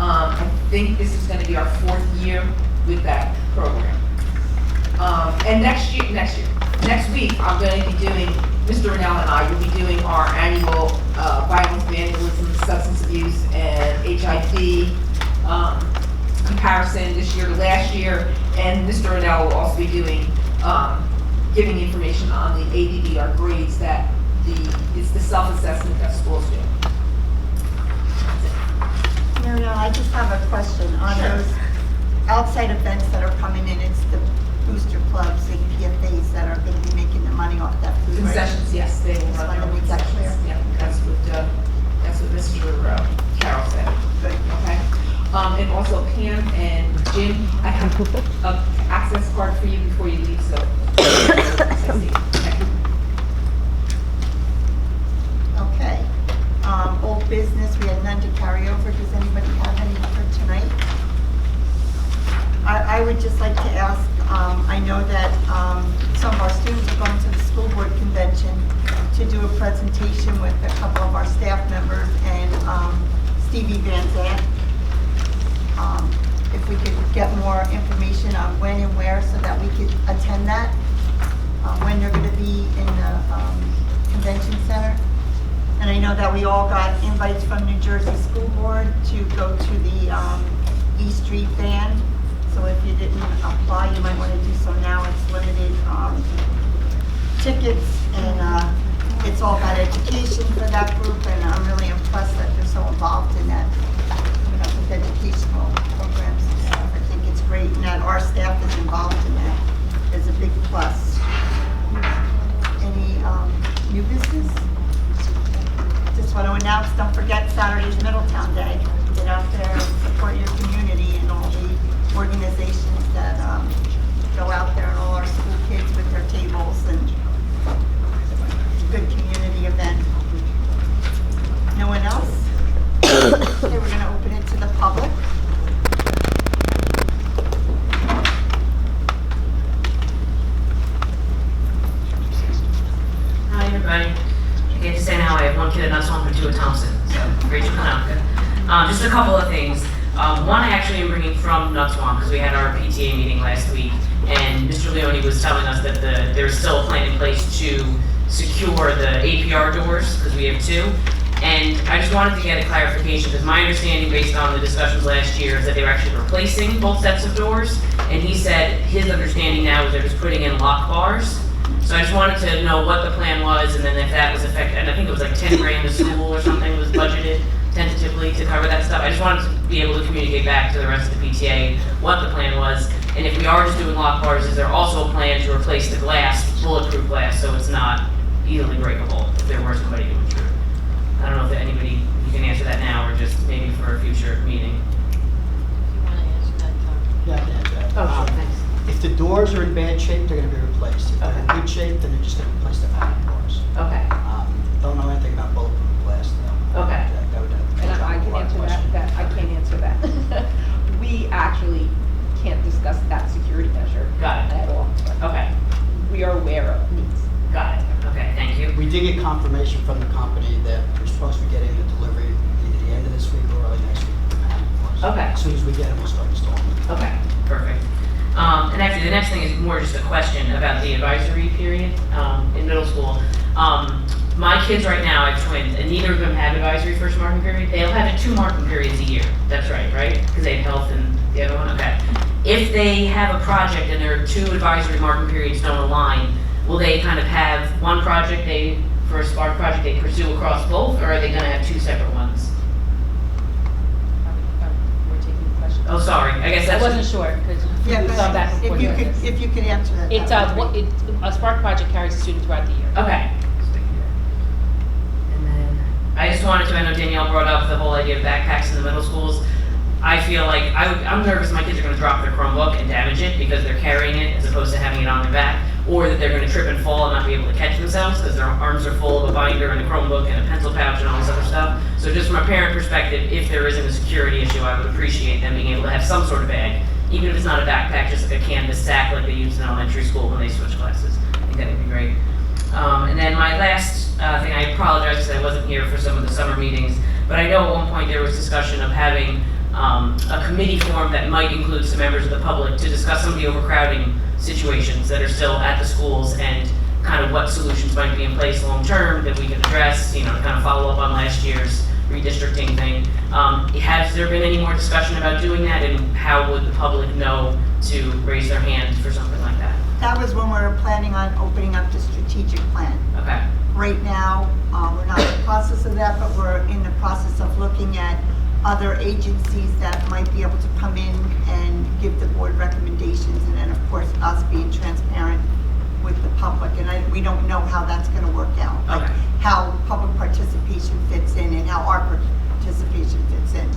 I think this is going to be our 4th year with that program. And next week, I'm going to be doing, Mr. Rennell and I will be doing our annual violence, vandalism, substance abuse, and HIV comparison this year to last year. And Mr. Rennell will also be doing, giving information on the ADD, grades that it's the self-assessment that schools do. Mariel, I just have a question on those outside events that are coming in. It's the booster clubs and PFAs that are going to be making the money off that food, right? Concessions, yes, they will Just run wanted their to make that clear. Yeah, that's what Mr. Carroll said. Good. Okay. And also Pam and Jim, I have an access card for you before you leave, so. Okay. Old business, we had none to carry over. Does anybody have any for tonight? I would just like to ask, I know that some of our students are going to the school board convention to do a presentation with a couple of our staff members and Stevie Van Zandt. If we could get more information on when and where so that we could attend that, when they're going to be in the convention center. And I know that we all got invites from New Jersey School Board to go to the E Street Band. So if you didn't apply, you might want to do so now. It's limited tickets, and it's all about education for that group. And I'm really impressed that they're so involved in that, with educational programs and stuff. I think it's great, and that our staff is involved in that is a big plus. Any new business? Just want to announce, don't forget Saturday's Middletown Day. Get out there and support your community and all the organizations that go out there and all our school kids with their tables, and it's a good community event. No one else? Okay, we're going to open it to the public. Hi, everybody. I get to say now I have one kid at Nutswan and 2 at Thompson, so Rachel Kanaka. Just a couple of things. One, I actually am bringing from Nutswan because we had our PTA meeting last week, and Mr. Leone was telling us that there's still a plan in place to secure the APR doors, because we have 2. And I just wanted to get a clarification, because my understanding based on the discussions last year is that they were actually replacing both sets of doors, and he said his understanding now is they're just putting in lock bars. So I just wanted to know what the plan was, and then if that was affected, and I think it was like 10 grand a school or something was budgeted tentatively to cover that stuff. I just wanted to be able to communicate back to the rest of the PTA what the plan was, and if we are just doing lock bars, is there also a plan to replace the glass, bulletproof glass, so it's not easily breakable if there were somebody to intrude? I don't know if anybody, you can answer that now or just maybe for a future meeting. Yeah, I can answer that. Oh, sure, thanks. If the doors are in bad shape, they're going to be replaced. If they're in good shape, then they're just going to replace the pattern doors. Okay. Don't know anything about bulletproof glass, though. Okay. That would have And I can answer that, I can't answer that. We actually can't discuss that security measure Got it. at all. Okay. We are aware of needs. Got it. Okay, thank you. We did get confirmation from the company that we're supposed to be getting the delivery either the end of this week or early next week. Okay. As soon as we get it, we'll start installing. Okay, perfect. And actually, the next thing is more just a question about the advisory period in middle school. My kids right now, I have twins, and neither of them have advisory first marking period. They'll have it 2 marking periods a year. That's right? Because they have health and the other one? Okay. If they have a project and their 2 advisory marking periods don't align, will they kind of have one project for a Spark project they pursue across both, or are they going to have 2 separate ones? We're taking the question. Oh, sorry. I guess that's. I wasn't sure, because Yeah, we saw back and forth. if you could answer that. It's a Spark project carries a student throughout the year. Okay. And then just wanted to, I know Danielle brought up the whole idea of backpacks in the middle schools. I feel like, I'm nervous my kids are gonna drop their Chromebook and damage it because they're carrying it as opposed to having it on their back, or that they're gonna trip and fall and not be able to catch themselves because their arms are full of a binder and a Chromebook and a pencil pouch and all this other stuff. So just from a parent perspective, if there isn't a security issue, I would appreciate them being able to have some sort of bag, even if it's not a backpack, just like a canvas sack like they use in elementary school when they switch classes. I think that would be great. And then my last thing, I apologize because I wasn't here for some of the summer meetings, but I know at one point there was discussion of having a committee form that might include some members of the public to discuss some of the overcrowding situations that are still at the schools and kind of what solutions might be in place long-term that we can address, you know, to kind of follow up on last year's redistricting thing. Has there been any more discussion about doing that, and how would the public know to raise their hand for something like that? That was when we were planning on opening up the strategic plan. Okay. Right now, we're not in the process of that, but we're in the process of looking at other agencies that might be able to come in and give the board recommendations, and then of course us being transparent with the public. And we don't know how that's going to work out, like how public participation fits in and how our participation fits in.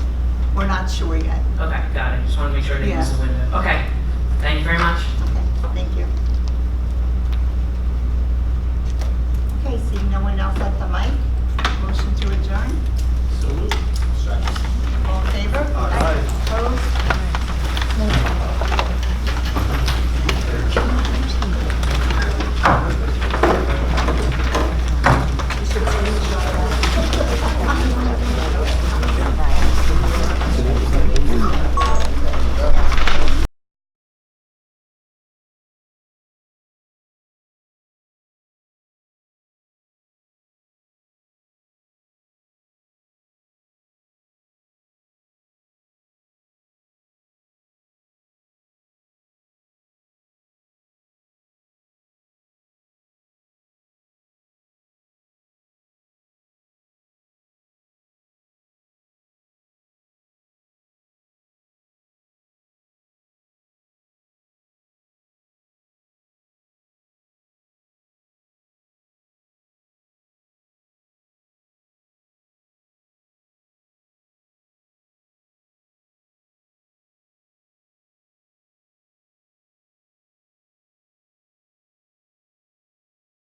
We're not sure yet. Okay, got it. Just want to make sure I didn't miss a window. Okay, thank you very much.